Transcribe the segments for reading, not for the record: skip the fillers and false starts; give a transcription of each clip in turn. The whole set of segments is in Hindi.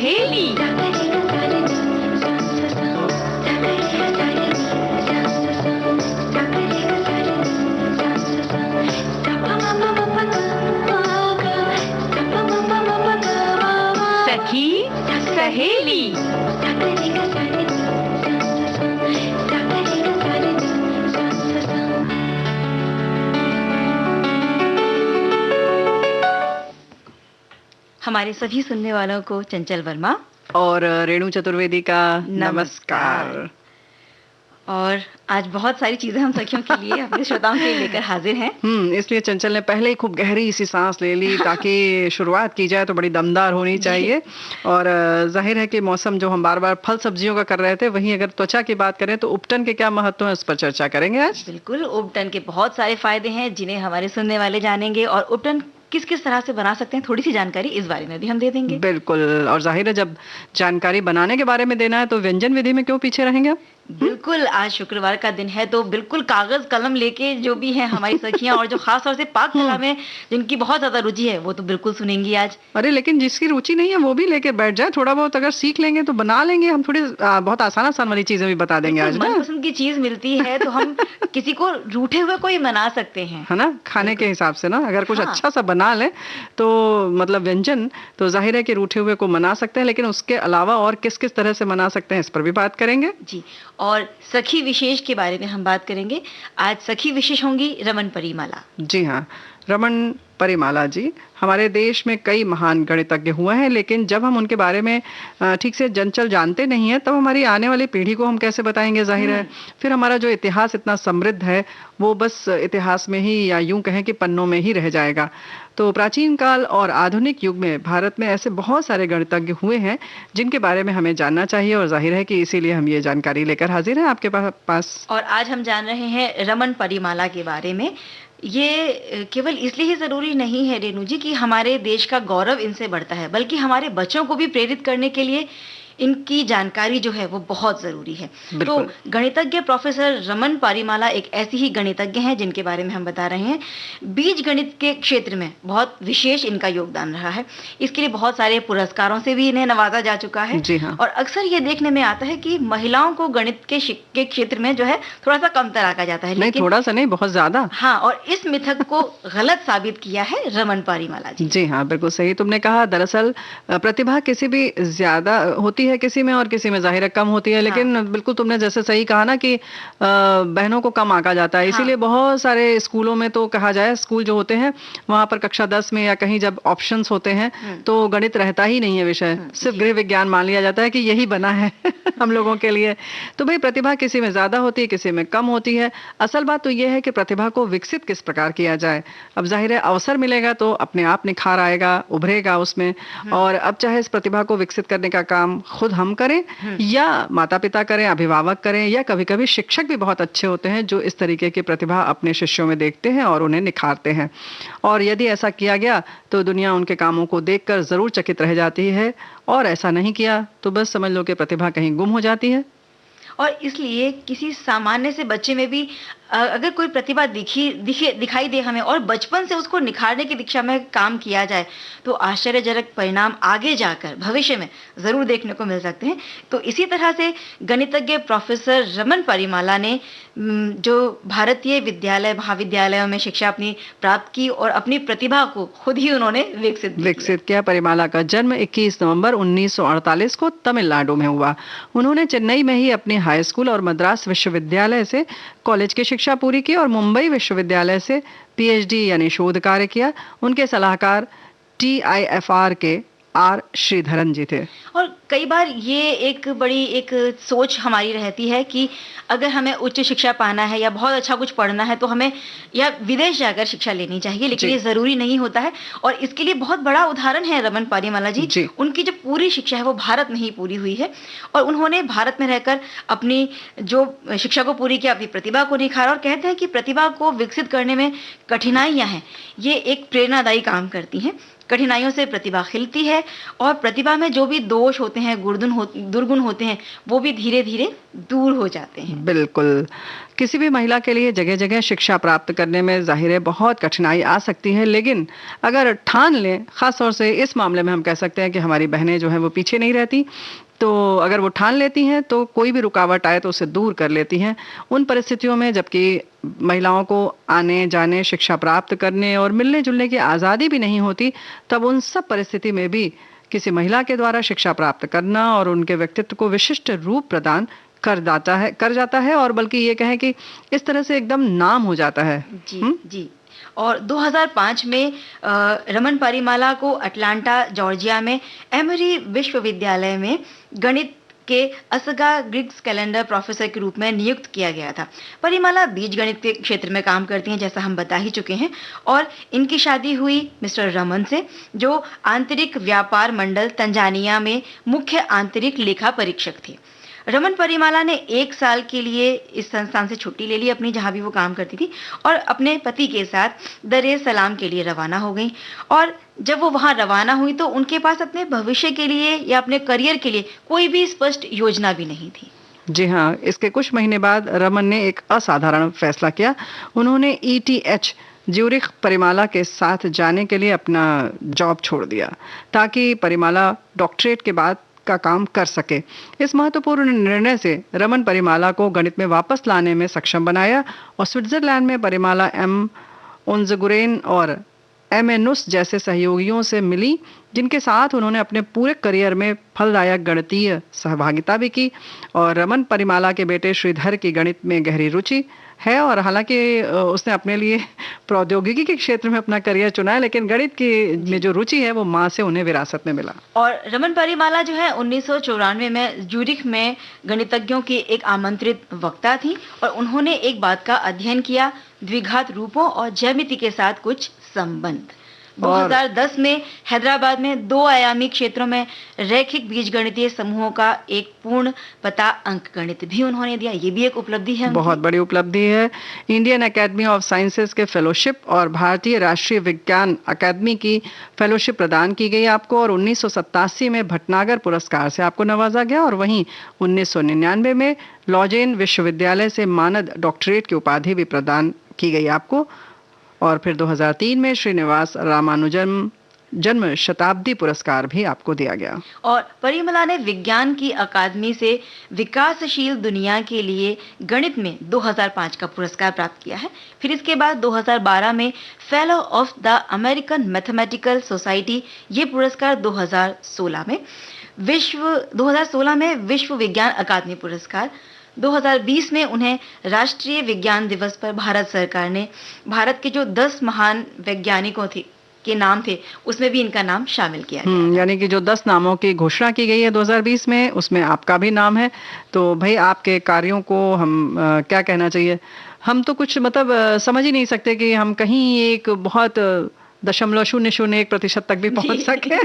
सहेली। सखी सहेली। हमारे सभी सुनने वालों को चंचल वर्मा और रेणु चतुर्वेदी का नमस्कार। और आज बहुत सारी चीजें हम सखियों के लिए अपने श्रोताओं के लिए लेकर हाजिर हैं। इसलिए चंचल ने पहले ही खूब गहरी सी सांस ले ली ताकि शुरुआत की जाए तो बड़ी दमदार होनी चाहिए। और जाहिर है कि मौसम जो हम बार बार फल सब्जियों का कर रहे थे, वहीं अगर त्वचा की बात करें तो उपटन के क्या महत्व है, उस पर चर्चा करेंगे आज। बिल्कुल, उपटन के बहुत सारे फायदे हैं जिन्हें हमारे सुनने वाले जानेंगे, और उपटन किस किस तरह से बना सकते हैं थोड़ी सी जानकारी इस बारे में भी हम दे देंगे। बिल्कुल, और जाहिर है जब जानकारी बनाने के बारे में देना है तो व्यंजन विधि में क्यों पीछे रहेंगे आप? बिल्कुल, आज शुक्रवार का दिन है तो बिल्कुल कागज कलम लेके जो भी है हमारी सखियां और जो खास तौर से पाक कला में जिनकी बहुत ज्यादा रुचि है वो तो बिल्कुल सुनेंगी आज। अरे लेकिन जिसकी रुचि नहीं है वो भी लेके बैठ जाए, थोड़ा बहुत अगर सीख लेंगे तो बना लेंगे हम। थोड़ी बहुत आसान वाली चीजें भी बता देंगे आज। मनपसंद की चीज मिलती है तो हम किसी को रूठे हुए कोई मना सकते हैं, है ना, खाने के हिसाब से ना। अगर कुछ अच्छा सा बना ले तो मतलब व्यंजन, तो जाहिर है कि रूठे हुए को मना सकते हैं, लेकिन उसके अलावा और किस किस तरह से मना सकते हैं इस पर भी बात करेंगे जी। और सखी विशेष के बारे में हम बात करेंगे। आज सखी विशेष होंगी रमन परिमाला। जी हाँ, रमन परिमाला जी। हमारे देश में कई महान गणितज्ञ हुए हैं, लेकिन जब हम उनके बारे में ठीक से चंचल जानते नहीं है तब हमारी आने वाली पीढ़ी को हम कैसे बताएंगे, जाहिर है। फिर हमारा जो इतिहास इतना समृद्ध है वो बस इतिहास में ही, या यूं कहें कि पन्नों में ही रह जाएगा। तो प्राचीन काल और आधुनिक युग में भारत में ऐसे बहुत सारे गणितज्ञ हुए हैं जिनके बारे में हमें जानना चाहिए, और जाहिर है कि इसीलिए हम ये जानकारी लेकर हाजिर हैं आपके पास। और आज हम जान रहे हैं रमन परिमाला के बारे में। ये केवल इसलिए ही जरूरी नहीं है रेणु जी कि हमारे देश का गौरव इनसे बढ़ता है, बल्कि हमारे बच्चों को भी प्रेरित करने के लिए इनकी जानकारी जो है वो बहुत जरूरी है। तो गणितज्ञ प्रोफेसर रमन परिमाला एक ऐसी ही गणितज्ञ हैं जिनके बारे में हम बता रहे हैं। बीज गणित के क्षेत्र में बहुत विशेष इनका योगदान रहा है। इसके लिए बहुत सारे पुरस्कारों से भी इन्हें नवाजा जा चुका है। जी हाँ। और अक्सर ये देखने में आता है कि महिलाओं को गणित के क्षेत्र में जो है थोड़ा सा कमतर आका जाता है। नहीं, थोड़ा सा नहीं, बहुत ज्यादा। हाँ, और इस मिथक को गलत साबित किया है रमन परिमाला जी। जी हाँ, बिल्कुल सही तुमने कहा। दरअसल प्रतिभा किसी भी ज्यादा होती है किसी में, और किसी में जाहिर है कम होती है। लेकिन बिल्कुल तुमने जैसे सही कहा ना कि बहनों को कम आंका जाता है। इसीलिए बहुत सारे स्कूलों में तो कहा जाए, स्कूल जो होते हैं वहां पर कक्षा 10 में या कहीं जब ऑप्शंस होते हैं तो गणित रहता ही नहीं है विषय, सिर्फ गृह विज्ञान मान लिया जाता है कि यही बना है हम लोगों के लिए। तो भाई प्रतिभा किसी में ज्यादा होती है, किसी में कम होती है। असल बात तो यह है कि प्रतिभा को विकसित किस प्रकार किया जाए। अब जाहिर है अवसर मिलेगा तो अपने आप निखार आएगा, उभरेगा उसमें। और अब चाहे इस प्रतिभा को विकसित करने का काम खुद हम करें या माता पिता करें, अभिभावक करें, या कभी कभी शिक्षक भी बहुत अच्छे होते हैं जो इस तरीके की प्रतिभा अपने शिष्यों में देखते हैं और उन्हें निखारते हैं। और यदि ऐसा किया गया तो दुनिया उनके कामों को देखकर जरूर चकित रह जाती है, और ऐसा नहीं किया तो बस समझ लो कि प्रतिभा कहीं गुम हो जाती है। और इसलिए किसी सामान्य से बच्चे में भी अगर कोई प्रतिभा दिखाई दे हमें और बचपन से उसको निखारने की दिशा में काम किया जाए तो आश्चर्यजनक परिणाम आगे जाकर भविष्य में जरूर देखने को मिल सकते हैं। तो इसी तरह से गणितज्ञ प्रोफेसर रमन परिमाला ने जो भारतीय विद्यालय महाविद्यालयों में शिक्षा अपनी प्राप्त की और अपनी प्रतिभा को खुद ही उन्होंने विकसित किया। परिमाला का जन्म 21 नवंबर 1948 को तमिलनाडु में हुआ। उन्होंने चेन्नई में ही अपनी हाई स्कूल और मद्रास विश्वविद्यालय से कॉलेज की शिक्षा पूरी की और मुंबई विश्वविद्यालय से पीएचडी यानी शोध कार्य किया। उनके सलाहकार TIFR के आर श्रीधरन जी थे। और कई बार ये एक बड़ी सोच हमारी रहती है कि अगर हमें उच्च शिक्षा पाना है या बहुत अच्छा कुछ पढ़ना है तो हमें या विदेश जाकर शिक्षा लेनी चाहिए, लेकिन ये जरूरी नहीं होता है। और इसके लिए बहुत बड़ा उदाहरण है रमन परिमाला जी। उनकी जो पूरी शिक्षा है वो भारत में ही पूरी हुई है और उन्होंने भारत में रहकर अपनी जो शिक्षा को पूरी किया, अपनी प्रतिभा को निखारा। और कहते हैं कि प्रतिभा को विकसित करने में कठिनाइयां हैं, ये एक प्रेरणादायी काम करती हैं। कठिनाइयों से प्रतिभा खिलती है और प्रतिभा में जो भी दोष होते हैं, दुर्गुण होते हैं, वो भी धीरे-धीरे दूर हो जाते हैं। बिल्कुल। किसी भी महिला के लिए जगह-जगह शिक्षा प्राप्त करने में ज़ाहिर है बहुत कठिनाई आ सकती है, लेकिन अगर ठान लें, ख़ास तौर से इस मामले में हम कह सकते हैं कि हमारी बहनें जो हैं वो पीछे नहीं रहती, तो अगर वो ठान लेती हैं तो कोई भी रुकावट आए तो उसे दूर कर लेती हैं। उन परिस्थितियों में जबकि महिलाओं को आने-जाने, शिक्षा प्राप्त करने और मिलने-जुलने की आज़ादी भी नहीं होती, तब उन सब परिस्थिति में भी किसी महिला के द्वारा शिक्षा प्राप्त करना और उनके व्यक्तित्व को विशिष्ट रूप प्रदान कर जाता है और बल्कि ये कहें कि इस तरह से एकदम नाम हो जाता है। जी, जी। और 2005 में रमन परिमाला को अटलांटा, जॉर्जिया में एमरी विश्वविद्यालय में गणित के असगा ग्रिग्स कैलेंडर प्रोफेसर के रूप में नियुक्त किया गया था। परिमाला बीजगणित के क्षेत्र में काम करती हैं, जैसा हम बता ही चुके हैं, और इनकी शादी हुई मिस्टर रमन से, जो आंतरिक व्यापार मंडल तंजानिया में मुख्य आंतरिक लेखा परीक्षक थे। रमन परिमाला ने 1 साल के लिए इस संस्थान से छुट्टी ले ली अपनी, जहां भी वो काम करती थी, और अपने पति के साथ दर सलाम के लिए रवाना हो गई। और जब वो वहां रवाना हुई तो उनके पास अपने भविष्य के लिए या अपने करियर के लिए कोई भी स्पष्ट योजना भी नहीं थी। जी हाँ, इसके कुछ महीने बाद रमन ने एक असाधारण फैसला किया। उन्होंने ETH ज्यूरिख परिमाला के साथ जाने के लिए अपना जॉब छोड़ दिया, ताकि परिमाला डॉक्टरेट के बाद का काम कर सके। इस महत्वपूर्ण निर्णय से रमन परिमाला को गणित में वापस लाने में सक्षम बनाया और स्विट्जरलैंड में परिमाला M. ओन्जगुरेन और M.A. नुस जैसे सहयोगियों से मिली, जिनके साथ उन्होंने अपने पूरे करियर में फलदायक गणितीय सहभागिता भी की। और रमन परिमाला के बेटे श्रीधर की गणित में गहरी रुचि है और हालांकि उसने अपने लिए प्रौद्योगिकी के क्षेत्र में अपना करियर चुना है, लेकिन गणित की में जो रुचि है वो माँ से उन्हें विरासत में मिला। और रमन परिमाला जो है 1994 में ज्यूरिख में गणितज्ञों की एक आमंत्रित वक्ता थी और उन्होंने एक बात का अध्ययन किया, द्विघात रूपों और ज्यामिति के साथ कुछ संबंध। 2010 में हैदराबाद में 2 आयामी क्षेत्रों में रैखिक बीजगणितीय समूहों का एक पूर्ण पता अंक गणित भी उन्होंने दिया। ये भी एक उपलब्धि है, बहुत बड़ी उपलब्धि है। इंडियन एकेडमी ऑफ साइंसेज के फेलोशिप और भारतीय राष्ट्रीय विज्ञान अकादमी की फेलोशिप प्रदान की गई आपको, और 1987 में भटनागर पुरस्कार से आपको नवाजा गया, और वहीं 1999 में लॉजेन विश्वविद्यालय से मानद डॉक्टरेट की उपाधि भी प्रदान की गई आपको, और फिर 2003 में श्रीनिवास रामानुजन जन्म शताब्दी पुरस्कार भी आपको दिया गया। और परिमला ने विज्ञान की अकादमी से विकासशील दुनिया के लिए गणित में 2005 का पुरस्कार प्राप्त किया है। फिर इसके बाद 2012 में fellow of the American mathematical society, ये पुरस्कार 2016 में विश्व विज्ञान अकादमी पुरस्कार, 2020 में उन्हें राष्ट्रीय विज्ञान दिवस पर भारत सरकार ने भारत के जो 10 महान वैज्ञानिकों के नाम थे, उसमें भी इनका नाम शामिल किया गया। यानी कि जो 10 नामों की घोषणा की गई है 2020 में, उसमें आपका भी नाम है। तो भाई आपके कार्यों को हम क्या कहना चाहिए, हम तो कुछ मतलब समझ ही नहीं सकते कि हम कहीं एक बहुत 0.001% तक भी पहुंच सके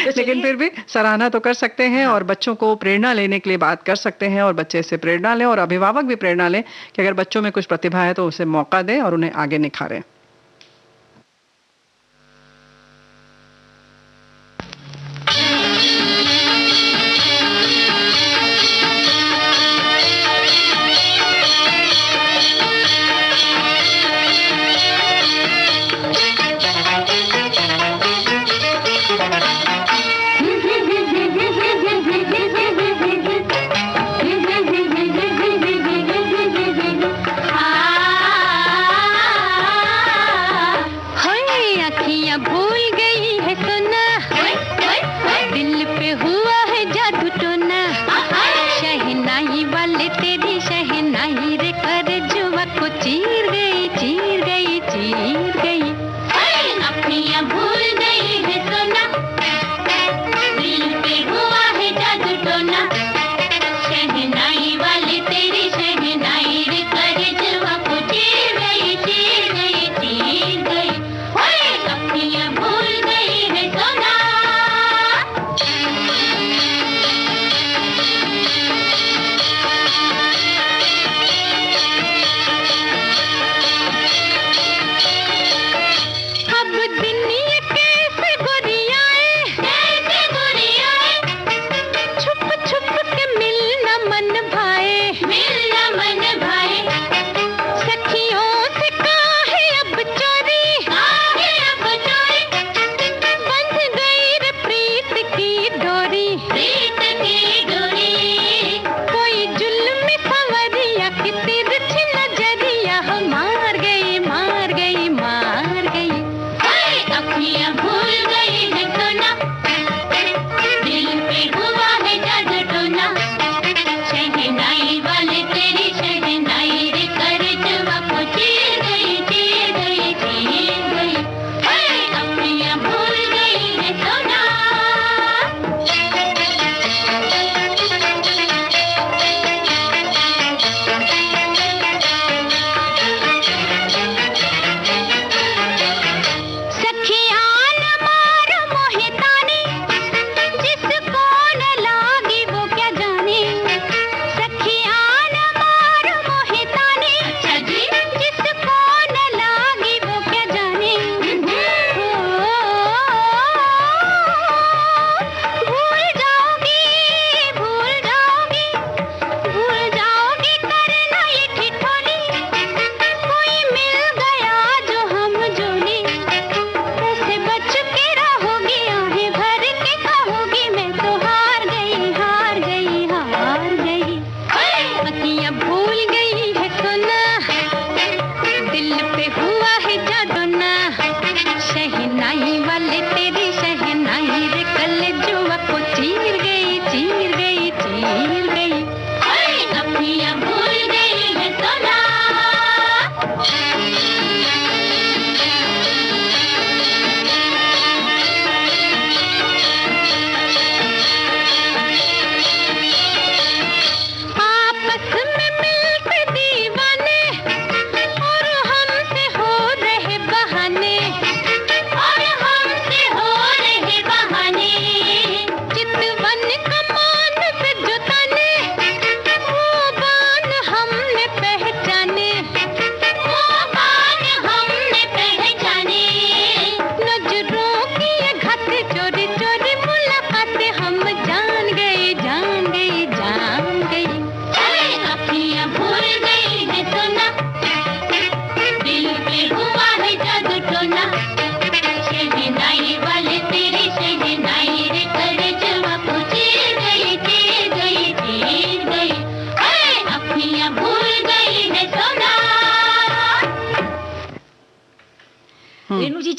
लेकिन फिर भी सराहना तो कर सकते हैं और बच्चों को प्रेरणा लेने के लिए बात कर सकते हैं, और बच्चे से प्रेरणा लें और अभिभावक भी प्रेरणा लें कि अगर बच्चों में कुछ प्रतिभा है तो उसे मौका दें और उन्हें आगे निखारें।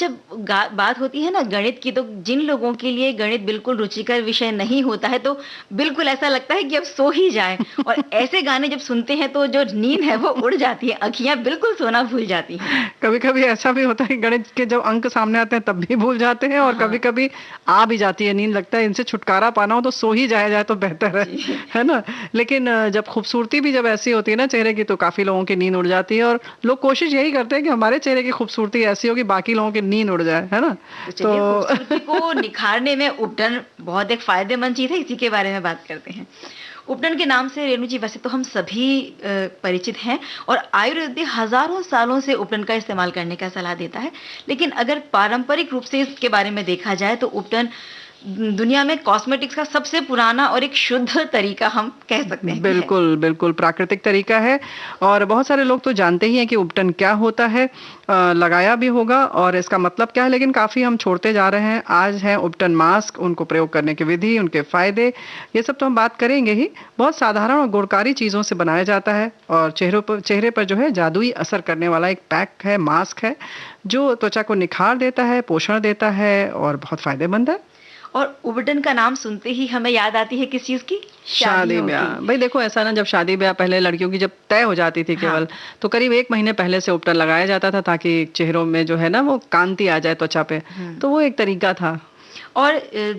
जब बात होती है ना गणित की, तो जिन लोगों के लिए गणित बिल्कुल रुचिकर विषय नहीं होता है, तो बिल्कुल ऐसा लगता है कि अब सो ही जाएं। और ऐसे गाने जब सुनते हैं तो जो नींद है वो उड़ जाती है, अखियां बिल्कुल सोना भूल जाती हैं। कभी कभी ऐसा भी होता है कि गणित के जब अंक सामने आते हैं तब भी भूल जाते हैं, और कभी हाँ कभी आ भी जाती है नींद, लगता है इनसे छुटकारा पाना हो तो सो ही जाया जाए तो बेहतर जी। है ना। लेकिन जब खूबसूरती भी जब ऐसी होती है ना चेहरे की, तो काफी लोगों की नींद उड़ जाती है, और लोग कोशिश यही करते हैं कि हमारे चेहरे की खूबसूरती ऐसी हो कि बाकी लोगों की नींद उड़ जाए, है ना। तो तो चलिए, खूबसूरती को निखारने में उपटन बहुत एक फायदेमंद चीज है, इसी के बारे में बात करते हैं। उपटन के नाम से रेणु जी वैसे तो हम सभी परिचित हैं, और आयुर्वेद भी हजारों सालों से उपटन का इस्तेमाल करने का सलाह देता है। लेकिन अगर पारंपरिक रूप से इसके बारे में देखा जाए तो उपटन दुनिया में कॉस्मेटिक्स का सबसे पुराना और एक शुद्ध तरीका हम कह सकते हैं कि है। बिल्कुल बिल्कुल प्राकृतिक तरीका है, और बहुत सारे लोग तो जानते ही हैं कि उपटन क्या होता है, लगाया भी होगा और इसका मतलब क्या है, लेकिन काफी हम छोड़ते जा रहे हैं। आज है उपटन मास्क, उनको प्रयोग करने की विधि, उनके फायदे, ये सब तो हम बात करेंगे ही। बहुत साधारण और गुणकारी चीजों से बनाया जाता है, और चेहरे पर जो है जादुई असर करने वाला एक पैक है, मास्क है, जो त्वचा को निखार देता है, पोषण देता है, और बहुत फायदेमंद है। और उपटन का नाम सुनते ही हमें याद आती है किस चीज की? शादी शादियों ब्याह, की। भाई देखो ऐसा ना, जब शादी ब्याह पहले लड़कियों की जब तय हो जाती थी हाँ। केवल, तो करीब 1 महीने पहले से उपटन लगाया जाता था, ताकि चेहरों में जो है ना वो कांति आ जाए त्वचा पे। हम्म। तो वो एक तरीका था। और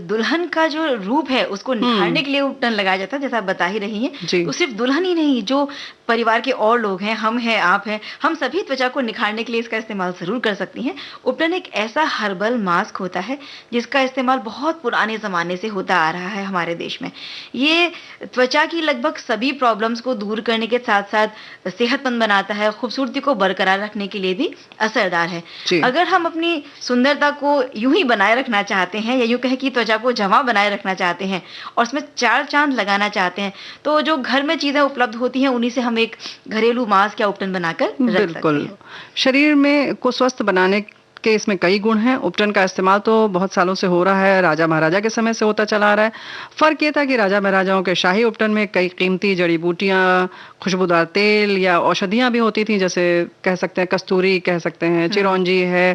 दुल्हन का जो रूप है उसको निखारने हम्म। के लिए उपटन लगाया जाता है, जैसा आप बता ही रही हैं। जी। तो सिर्फ दुल्हन ही नहीं, जो परिवार के और लोग हैं, हम हैं, आप हैं, हम सभी त्वचा को निखारने के लिए इसका इस्तेमाल जरूर कर सकती हैं। उपटन एक ऐसा हर्बल मास्क होता है जिसका इस्तेमाल बहुत पुराने जमाने से होता आ रहा है हमारे देश में। ये त्वचा की लगभग सभी प्रॉब्लम्स को दूर करने के साथ साथ सेहतमंद बनाता है, खूबसूरती को बरकरार रखने के लिए भी असरदार है। जी। अगर हम अपनी सुंदरता को यूं ही बनाए रखना चाहते हैं, या यूं कहें कि त्वचा को जमा बनाए रखना चाहते हैं और उसमें चार चांद लगाना चाहते हैं, तो जो घर में चीजें उपलब्ध होती हैं उन्हीं से हम एक घरेलू मास्क या उपटन बनाकर रख सकते बिल्कुल। हैं। शरीर में को स्वस्थ बनाने के इसमें कई गुण हैं। उपटन का इस्तेमाल तो बहुत सालों से हो रहा है, राजा महाराजा के समय से होता चला आ रहा है। फर्क ये था कि राजा महाराजाओं के शाही उपटन में कई कीमती जड़ी बूटियां, खुशबूदार तेल या औषधियां भी होती थी, जैसे कह सकते हैं कस्तूरी, कह सकते हैं चिरौंजी है,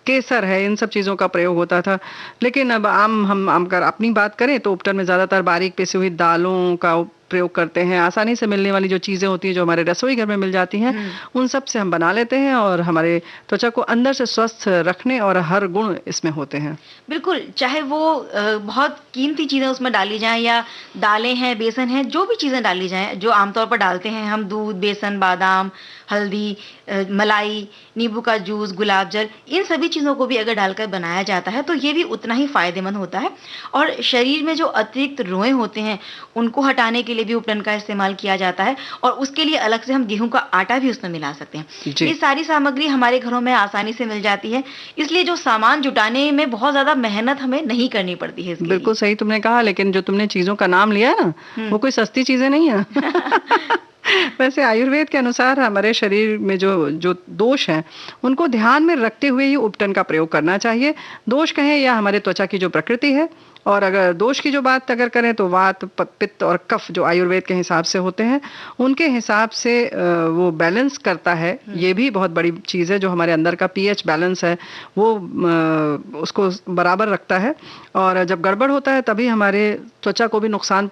केसर है, इन सब चीजों का प्रयोग होता था। लेकिन अब हम अगर अपनी बात करें तो उपटन में ज्यादातर बारीक पिसी हुई दालों का प्रयोग करते हैं। आसानी से मिलने वाली जो चीजें होती हैं, जो हमारे रसोई घर में मिल जाती हैं, उन सब से हम बना लेते हैं, और हमारे त्वचा को अंदर से स्वस्थ रखने और हर गुण इसमें होते हैं। बिल्कुल, चाहे वो बहुत कीमती चीजें उसमें डाली जाएं, या दालें हैं, बेसन है, जो भी चीजें डाली जाएं, जो आमतौर पर डालते हैं हम, दूध, बेसन, बादाम, हल्दी, मलाई, नींबू का जूस, गुलाब जल, इन सभी चीजों को भी अगर डालकर बनाया जाता है तो ये भी उतना ही फायदेमंद होता है। और शरीर में जो अतिरिक्त रोएं होते हैं उनको हटाने के लिए भी उपटन का इस्तेमाल किया जाता है, और उसके लिए अलग से हम गेहूं का आटा भी उसमें मिला सकते हैं। जी। ये सारी सामग्री हमारे घरों में आसानी से मिल जाती है, इसलिए जो सामान जुटाने में बहुत ज्यादा मेहनत हमें नहीं करनी पड़ती है इसके लिए। बिल्कुल सही तुमने कहा, लेकिन जो तुमने चीजों का नाम लिया है ना, वो कोई सस्ती चीजें नहीं है। वैसे आयुर्वेद के अनुसार हमारे शरीर में जो जो दोष हैं, उनको ध्यान में रखते हुए ही उपटन का प्रयोग करना चाहिए। दोष कहें या हमारे त्वचा की जो प्रकृति है, और अगर दोष की जो बात अगर करें तो वात, पित्त और कफ जो आयुर्वेद के हिसाब से होते हैं, उनके हिसाब से वो बैलेंस करता है। ये भी बहुत बड़ी चीज़ है, जो हमारे अंदर का पीएच बैलेंस है वो उसको बराबर रखता है। और जब गड़बड़ होता है तभी हमारे त्वचा को भी नुकसान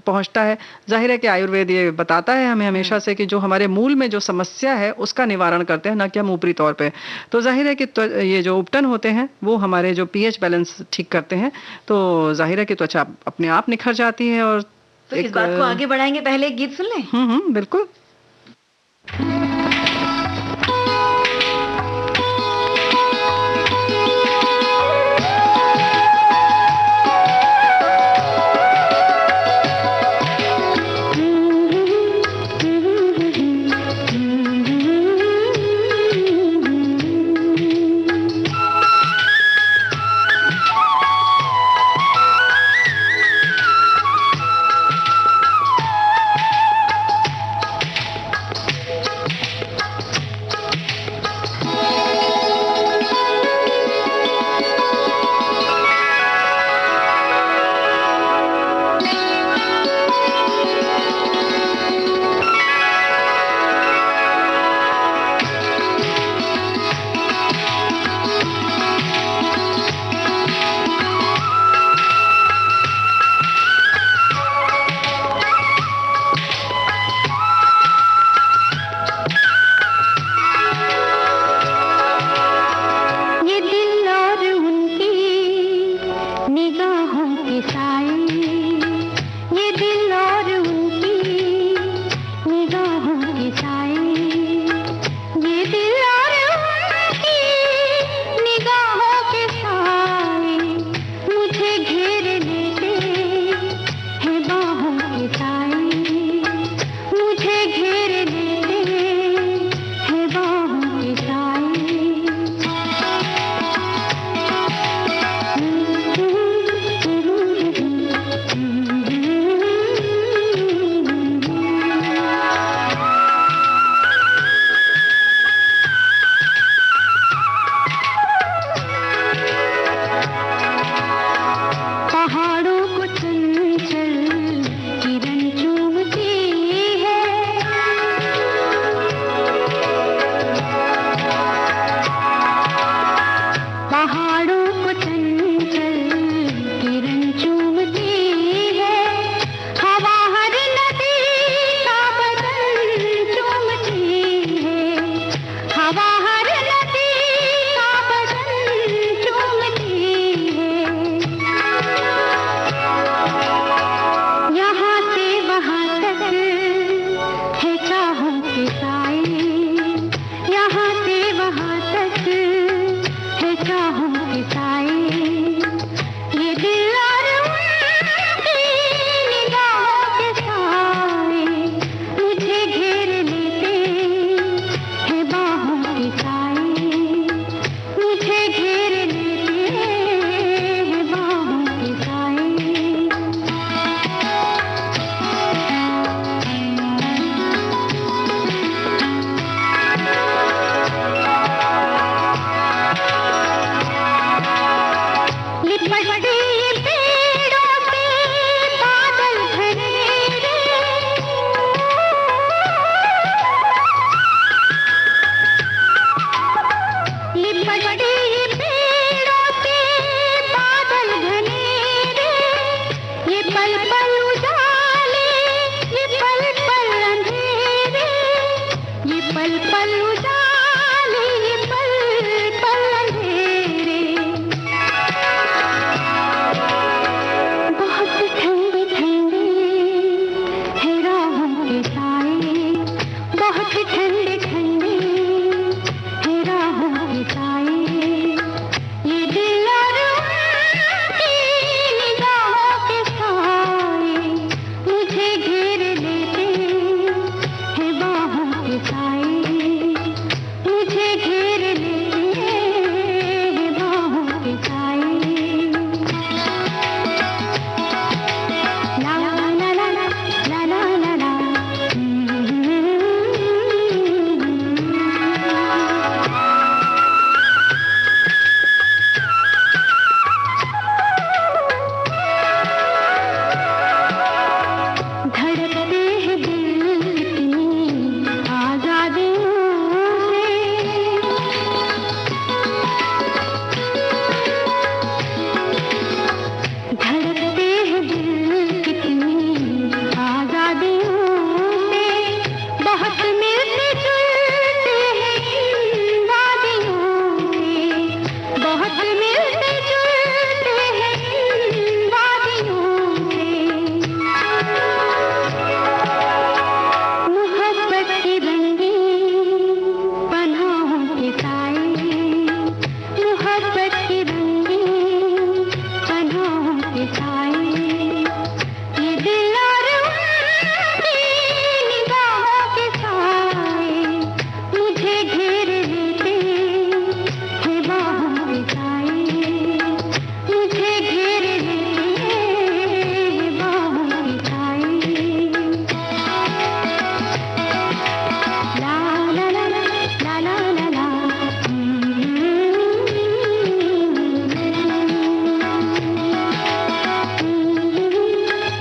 पहुंचता है। जाहिर है कि आयुर्वेद ये बताता है हमें हमेशा से कि जो हमारे मूल में जो समस्या है उसका निवारण करते हैं, ना कि हम ऊपरी तौर पे। तो जाहिर है कि ये जो उपटन होते हैं वो हमारे जो पीएच बैलेंस ठीक करते हैं, तो जाहिर है कि त्वचा अपने आप निखर जाती है। और तो इस बात को आगे बढ़ाएंगे, पहले एक गीत सुन लें। बिल्कुल। ठंडे ठंडे है राहों के साए, ये दिल और उनकी निगाहों के साए मुझे घेर लेते हैं बाहों के साए, मुझे घेर लेते हैं बाहों के साए। ला ला ला ला ला ला ला ला। धड़कते हैं दिल कितनी आजादियों से, धड़कते हैं दिल कितनी आजादियों से, बहुत मिलते जुलते हैं इन वादियों से, बहुत मिलते जुलते हैं इन वादियों से। मोहब्बत की रंगीन पनाहों के साए, मोहब्बत की रंगीन पनाहों के साए, ये दिल और उनकी निगाहों के साए मुझे घेर लेते हैं बाहों के साए, मुझे घेर लेते हैं बाहों के साए। ला ला ला ला ला ला ला ला।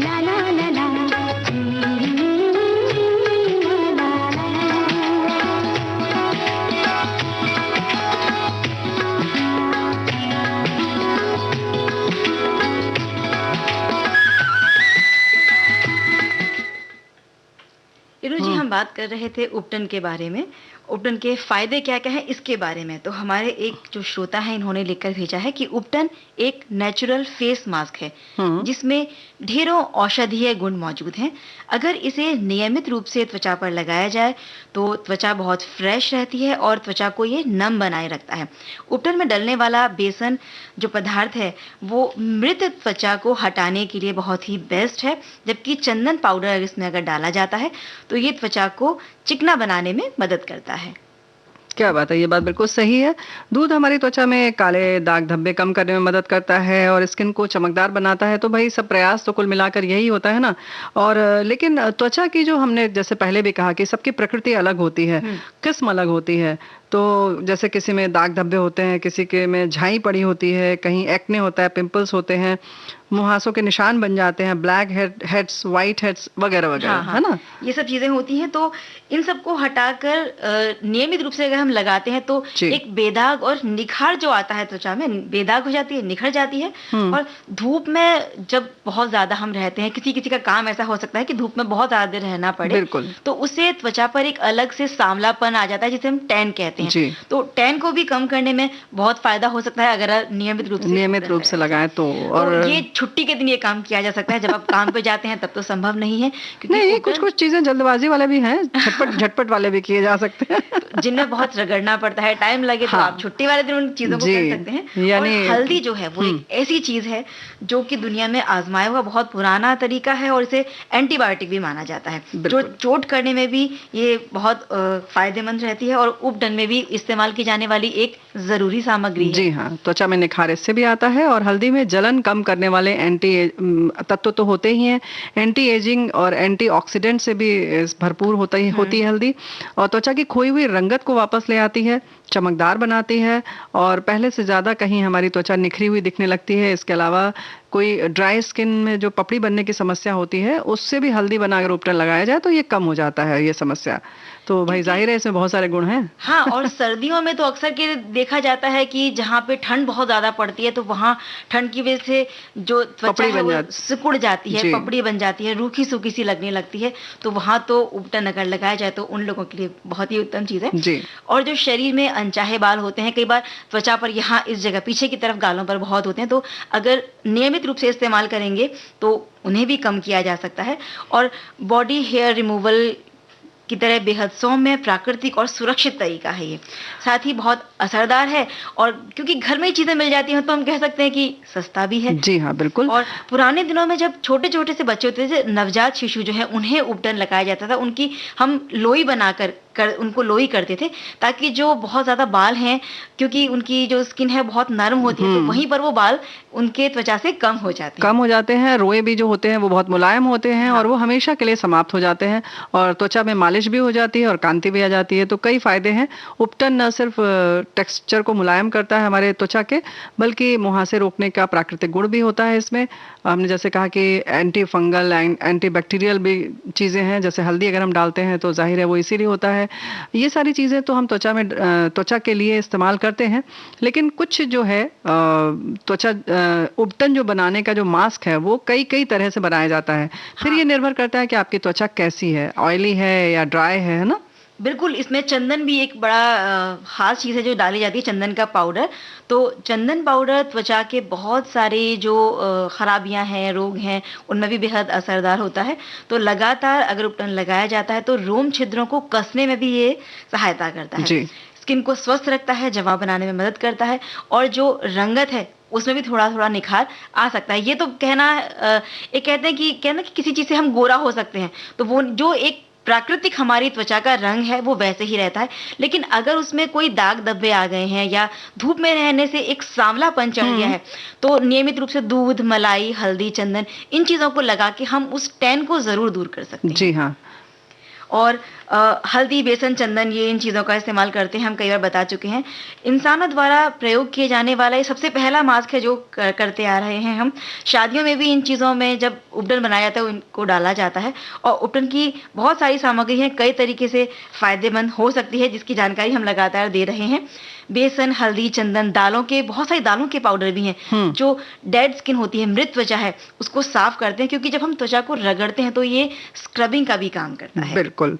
ला ला ला ला। इनु जी, हम बात कर रहे थे उपटन के बारे में, उपटन के फायदे क्या क्या हैं इसके बारे में। तो हमारे एक जो श्रोता है इन्होंने लिखकर भेजा है कि उपटन एक नेचुरल फेस मास्क है जिसमें ढेरों औषधीय गुण मौजूद हैं। अगर इसे नियमित रूप से त्वचा पर लगाया जाए तो त्वचा बहुत फ्रेश रहती है और त्वचा को ये नम बनाए रखता है। उपटन में डलने वाला बेसन जो पदार्थ है वो मृत त्वचा को हटाने के लिए बहुत ही बेस्ट है, जबकि चंदन पाउडर इसमें अगर डाला जाता है तो ये त्वचा को चिकना बनाने में मदद करता है। क्या बात है, ये बात बिल्कुल सही है। दूध हमारी त्वचा में काले दाग धब्बे कम करने में मदद करता है और स्किन को चमकदार बनाता है। तो भाई सब प्रयास तो कुल मिलाकर यही होता है ना। और लेकिन त्वचा की जो हमने जैसे पहले भी कहा कि सबकी प्रकृति अलग होती है, किस्म अलग होती है। तो जैसे किसी में दाग धब्बे होते हैं, किसी के में झाई पड़ी होती है, कहीं एक्ने होता है, पिंपल्स होते हैं, मुहासों के निशान बन जाते हैं, ब्लैक हेड्स, व्हाइट हेड्स वगैरह वगैरह, है ना। ये सब चीजें होती हैं। तो इन सबको हटाकर नियमित रूप से अगर हम लगाते हैं तो एक बेदाग और निखार जो आता है त्वचा में, बेदाग हो जाती है, निखर जाती है। और धूप में जब बहुत ज्यादा हम रहते हैं, किसी किसी का काम ऐसा हो सकता है कि धूप में बहुत ज्यादा देर रहना पड़े, तो उससे त्वचा पर एक अलग से सांवलापन आ जाता है जिसे हम टैन कहते हैं। तो टैन को भी कम करने में बहुत फायदा हो सकता है अगर नियमित रूप से लगाएं तो। और ये छुट्टी के दिन ये काम किया जा सकता है, जब आप काम पे जाते हैं तब तो संभव नहीं है, क्योंकि नहीं, कुछ चीजें जल्दबाजी वाले भी हैं, झटपट वाले भी किए जा सकते हैं जिनमें बहुत रगड़ना पड़ता है, टाइम लगे तो आप छुट्टी वाले दिन उन चीजों को कर सकते हैं। यानी हल्दी जो है वो एक ऐसी चीज है जो कि दुनिया में आजमाया हुआ बहुत पुराना तरीका है और इसे एंटीबायोटिक भी माना जाता है, जो चोट करने में भी ये बहुत फायदेमंद रहती है और उपटन में भी इस्तेमाल की जाने वाली एक जरूरी सामग्री है। जी हाँ, त्वचा में निखार इससे भी आता है। और हल्दी में जलन कम करने वाले एंटी तत्व तो होते ही हैं, एंटी एजिंग और एंटीऑक्सीडेंट से भी भरपूर होती है हल्दी। और त्वचा की खोई हुई रंगत को वापस ले आती है, चमकदार बनाती है और पहले से ज्यादा कहीं हमारी त्वचा निखरी हुई दिखने लगती है। इसके अलावा कोई ड्राई स्किन में जो पपड़ी बनने की समस्या होती है उससे भी हल्दी बनाकर उपटन लगाया जाए तो ये कम हो जाता है ये समस्या। तो भाई जाहिर है इसमें बहुत सारे गुण हैं। हाँ, और सर्दियों में तो अक्सर के देखा जाता है कि जहाँ पे ठंड बहुत ज्यादा पड़ती है तो वहाँ ठंड की वजह से जो त्वचा है वो सिकुड़ जाती है, पपड़ी बन जाती है, रूखी सूखी सी लगने लगती है। तो वहाँ तो उपटन अगर लगाया जाए तो उन लोगों के लिए बहुत ही उत्तम चीज है। और जो शरीर में अनचाहे बाल होते हैं, कई बार त्वचा पर यहाँ इस जगह पीछे की तरफ गालों पर बहुत होते हैं, तो अगर नियमित रूप से इस्तेमाल करेंगे तो उन्हें भी कम किया जा सकता है। और बॉडी हेयर रिमूवल की तरह बेहद सौम्य, प्राकृतिक और सुरक्षित तरीका है ये। साथ ही बहुत असरदार है, और क्योंकि घर में ही चीज़ें मिल जाती हैं तो हम कह सकते हैं कि सस्ता भी है। जी हाँ, बिल्कुल। और पुराने दिनों में जब छोटे-छोटे से बच्चे होते थे, नवजात शिशु जो है उन्हें उपटन लगाया जाता था। उनकी हम लोई बनाकर उनको लोई करते थे, ताकि जो बहुत ज़्यादा बाल हैं, क्योंकि उनकी जो स्किन है बहुत नरम होती है, तो वहीं पर वो बाल उनके त्वचा से कम हो जाते हैं। कम हो जाते हैं, रोए भी जो होते हैं वो बहुत मुलायम होते हैं, हाँ। और वो हमेशा के लिए समाप्त हो जाते हैं, और त्वचा में मालिश भी हो जाती है और कांति भी आ जाती है। तो कई फायदे हैं। उपटन न सिर्फ टेक्सचर को मुलायम करता है हमारे त्वचा के, बल्कि मुहासे रोकने का प्राकृतिक गुण भी होता है इसमें। हमने जैसे कहा कि एंटी फंगल, एंटी बैक्टीरियल भी चीज़ें हैं। जैसे हल्दी अगर हम डालते हैं तो जाहिर है वो इसीलिए होता है। ये सारी चीज़ें तो हम त्वचा के लिए इस्तेमाल करते हैं। लेकिन कुछ जो है त्वचा उपटन जो बनाने का जो मास्क है वो कई कई तरह से बनाया जाता है। फिर हाँ। ये निर्भर करता है कि आपकी त्वचा कैसी है, ऑयली है या ड्राई है ना? बिल्कुल, इसमें चंदन भी एक बड़ा ख़ास चीज़ है जो डाली जाती है, चंदन का पाउडर। तो चंदन पाउडर त्वचा के बहुत सारे जो ख़राबियाँ हैं, रोग हैं, उनमें भी बेहद असरदार होता है। तो लगातार अगर उपटन लगाया जाता है तो रोम छिद्रों को कसने में भी ये सहायता करता है। जी। स्किन को स्वस्थ रखता है, जमा बनाने में मदद करता है, और जो रंगत है उसमें भी थोड़ा-थोड़ा निखार आ सकता है। ये तो ये कहते हैं कि किसी चीज़ से हम गोरा हो सकते हैं, तो वो जो एक प्राकृतिक हमारी त्वचा का रंग है वो वैसे ही रहता है। लेकिन अगर उसमें कोई दाग धब्बे आ गए हैं या धूप में रहने से एक सांवलापन चढ़ गया है, तो नियमित रूप से दूध, मलाई, हल्दी, चंदन, इन चीज़ों को लगा के हम उस टैन को ज़रूर दूर कर सकते हैं। जी हाँ। और हल्दी, बेसन, चंदन, ये इन चीज़ों का इस्तेमाल करते हैं, हम कई बार बता चुके हैं। इंसानों द्वारा प्रयोग किए जाने वाला ये सबसे पहला मास्क है जो करते आ रहे हैं हम। शादियों में भी इन चीज़ों में जब उपटन बनाया जाता है, इनको डाला जाता है, और उपटन की बहुत सारी सामग्री है, कई तरीके से फ़ायदेमंद हो सकती है, जिसकी जानकारी हम लगातार दे रहे हैं। बेसन, हल्दी, चंदन, बहुत सारी दालों के पाउडर भी हैं, जो डेड स्किन होती है, मृत त्वचा है, उसको साफ करते हैं, क्योंकि जब हम त्वचा को रगड़ते हैं तो ये स्क्रबिंग का भी काम करता है। बिल्कुल।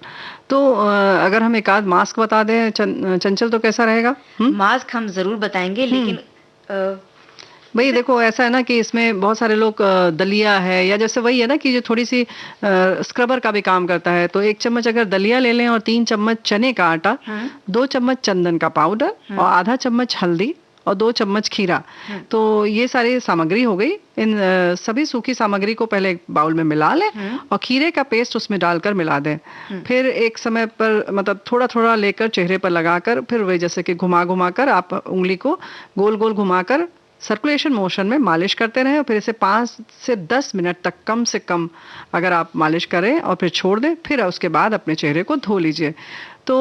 तो अगर हम एक आध मास्क बता दें चंचल, तो कैसा रहेगा? मास्क हम ज़रूर बताएँगे, लेकिन भाई देखो, ऐसा है ना कि इसमें बहुत सारे लोग दलिया है, या जैसे वही है ना कि जो थोड़ी सी स्क्रबर का भी काम करता है। तो 1 चम्मच अगर दलिया ले लें, और 3 चम्मच चने का आटा, 2 चम्मच चंदन का पाउडर, और आधा चम्मच हल्दी, और 2 चम्मच खीरा। तो ये सारी सामग्री हो गई। इन सभी सूखी सामग्री को पहले एक बाउल में मिला लें, और खीरे का पेस्ट उसमें डालकर मिला दें। फिर एक समय पर मतलब थोड़ा थोड़ा लेकर चेहरे पर लगाकर, फिर वही जैसे कि घुमा घुमा कर आप उंगली को गोल गोल घुमाकर सर्कुलेशन मोशन में मालिश करते रहें, और फिर इसे 5 से 10 मिनट तक कम से कम अगर आप मालिश करें और फिर छोड़ दें, फिर उसके बाद अपने चेहरे को धो लीजिए। तो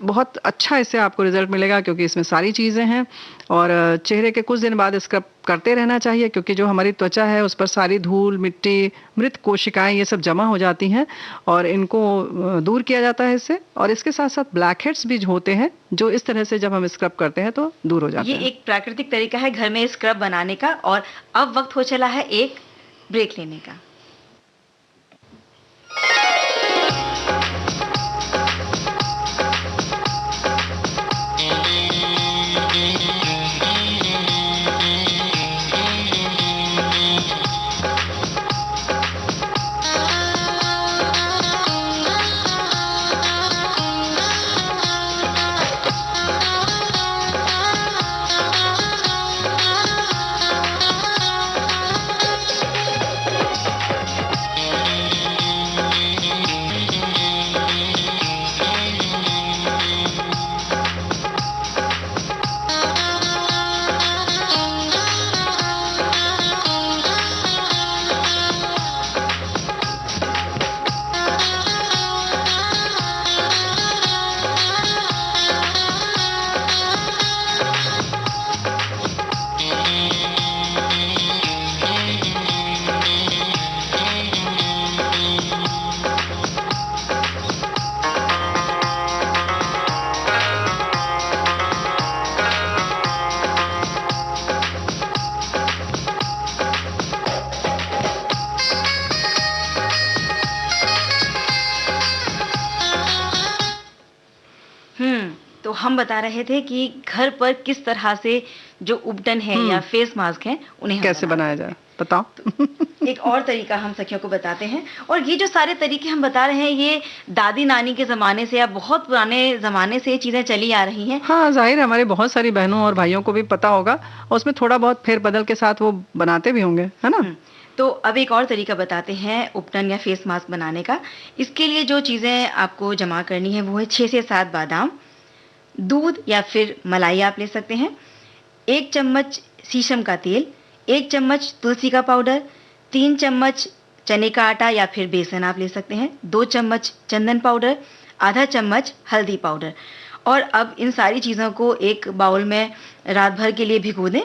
बहुत अच्छा इससे आपको रिजल्ट मिलेगा, क्योंकि इसमें सारी चीज़ें हैं। और चेहरे के कुछ दिन बाद स्क्रब करते रहना चाहिए, क्योंकि जो हमारी त्वचा है उस पर सारी धूल, मिट्टी, मृत कोशिकाएं, ये सब जमा हो जाती हैं, और इनको दूर किया जाता है इससे। और इसके साथ साथ ब्लैक हेड्स भी होते हैं, जो इस तरह से जब हम स्क्रब करते हैं तो दूर हो जाते हैं। ये एक प्राकृतिक तरीका है घर में स्क्रब बनाने का। और अब वक्त हो चला है एक ब्रेक लेने का। तो हम बता रहे थे कि घर पर किस तरह से जो उपटन है या फेस मास्क है, उन्हें हम कैसे बना बनाया सकते जाए। हैं। बताओ। एक और तरीका हम सखियों को बताते हैं, और ये जो सारे तरीके हम बता रहे हैं ये दादी नानी के ज़माने से या बहुत पुराने ज़माने से ये चीज़ें चली आ रही हैं। हाँ, ज़ाहिर है हमारी बहुत सारी बहनों और भाइयों को भी पता होगा और उसमें थोड़ा बहुत फेर-बदल के साथ वो बनाते भी होंगे, है ना? तो अब एक और तरीका बताते हैं उपटन या फेस मास्क बनाने का। इसके लिए जो चीज़ें आपको जमा करनी है वो है 6 से 7 बादाम, दूध या फिर मलाई आप ले सकते हैं, 1 चम्मच शीशम का तेल, 1 चम्मच तुलसी का पाउडर, 3 चम्मच चने का आटा या फिर बेसन आप ले सकते हैं, 2 चम्मच चंदन पाउडर, आधा चम्मच हल्दी पाउडर। और अब इन सारी चीज़ों को एक बाउल में रात भर के लिए भिगो दें।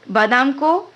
बादाम को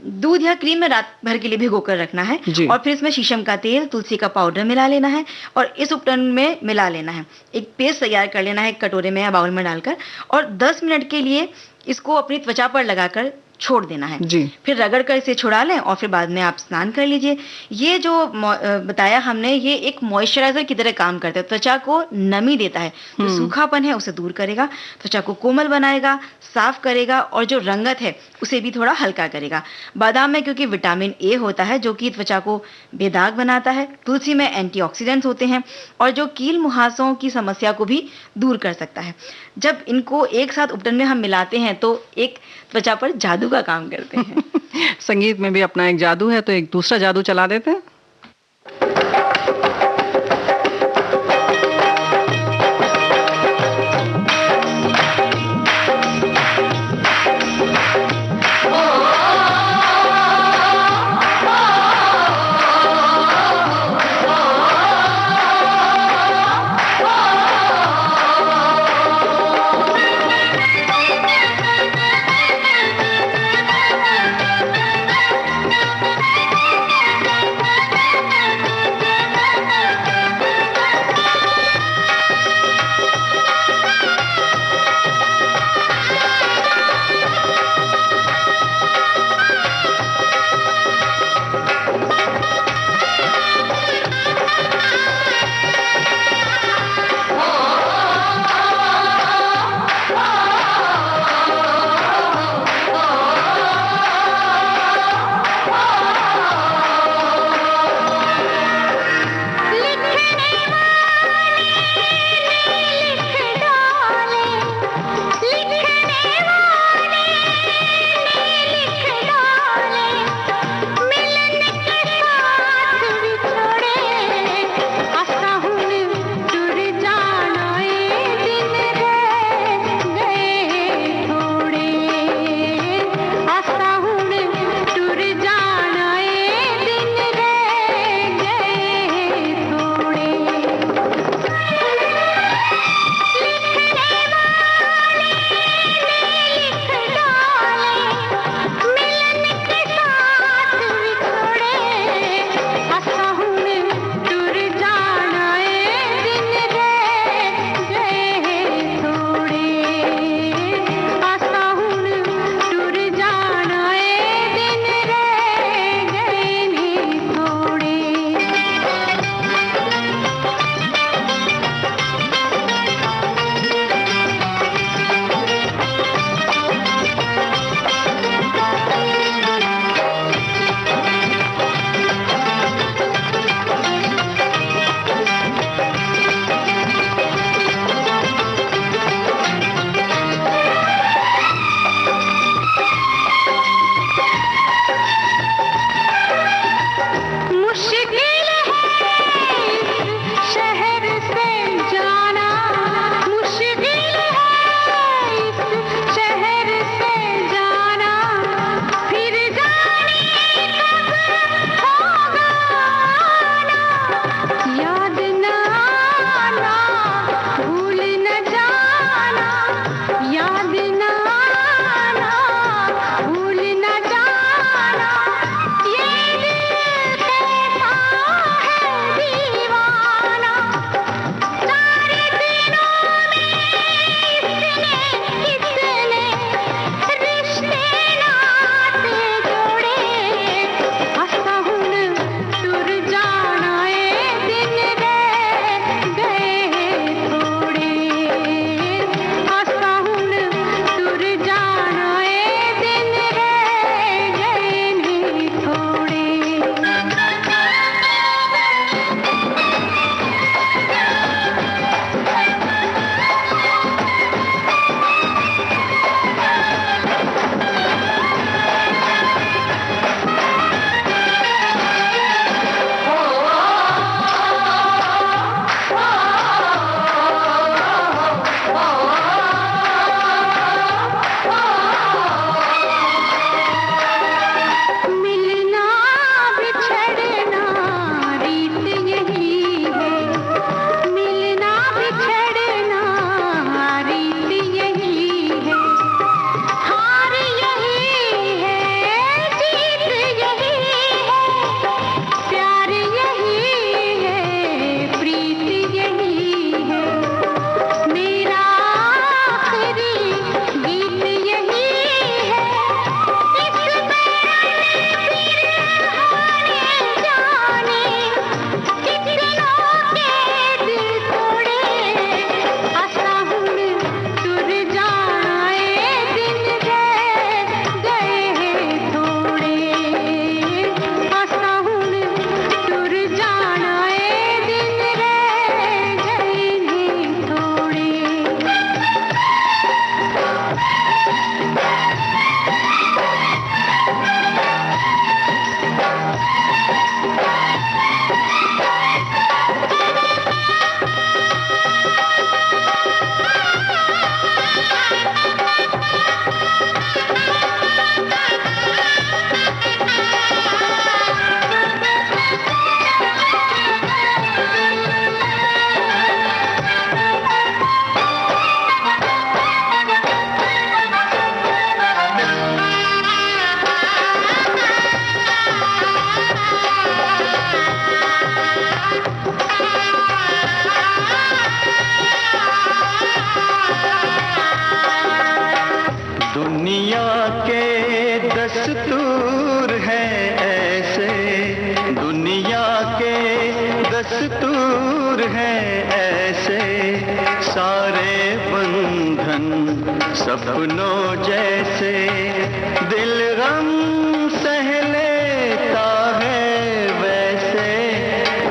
दूध या क्रीम में रात भर के लिए भिगोकर रखना है जी। और फिर इसमें शीशम का तेल, तुलसी का पाउडर मिला लेना है और इस उपटन में मिला लेना है। एक पेस्ट तैयार कर लेना है एक कटोरे में या बाउल में डालकर, और 10 मिनट के लिए इसको अपनी त्वचा पर लगाकर छोड़ देना है। जी। फिर रगड़ कर इसे छुड़ा लें और फिर बाद में आप स्नान कर लीजिए। ये जो बताया हमने ये एक मॉइस्चराइजर की तरह काम करता है, त्वचा को नमी देता है, जो सूखापन है उसे दूर करेगा, त्वचा को कोमल बनाएगा, साफ करेगा और जो रंगत है उसे भी थोड़ा हल्का करेगा। बादाम में क्योंकि विटामिन ए होता है जो कि त्वचा को बेदाग बनाता है, तुलसी में एंटीऑक्सीडेंट्स होते हैं और जो कील मुहासों की समस्या को भी दूर कर सकता है। जब इनको एक साथ उपटन में हम मिलाते हैं तो एक त्वचा पर जादू का काम करते हैं। संगीत में भी अपना एक जादू है, तो एक दूसरा जादू चला देते हैं। हैं ऐसे सारे बंधन सपनों जैसे, दिल गम सह लेता है वैसे,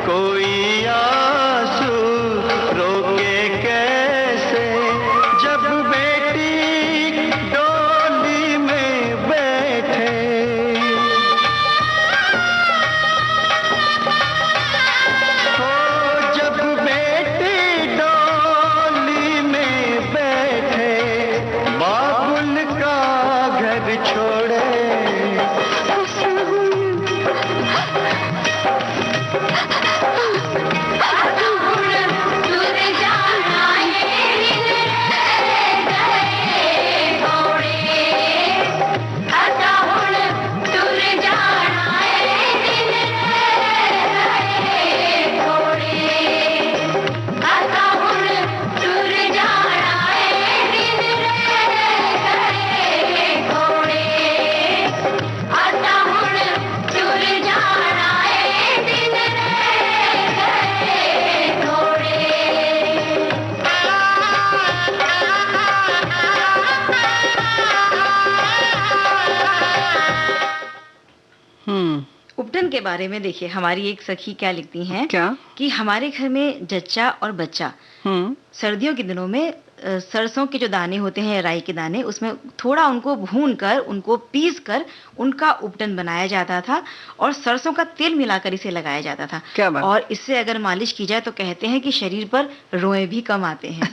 कोई आंसू रोके कैसे, जब बेटी डोली में बैठे। हो जब बेटी डोली में बैठे, बाबुल का घर छोड़े, उपटन के बारे में देखिए, हमारी एक सखी क्या लिखती हैं क्या? कि हमारे घर में जच्चा और बच्चा सर्दियों के दिनों में सरसों के जो दाने होते हैं, राई के दाने, उसमें थोड़ा उनको भून कर, उनको पीस कर उनका उपटन बनाया जाता था और सरसों का तेल मिलाकर इसे लगाया जाता था। क्या बात? और इससे अगर मालिश की जाए तो कहते हैं कि शरीर पर रोएं भी कम आते हैं।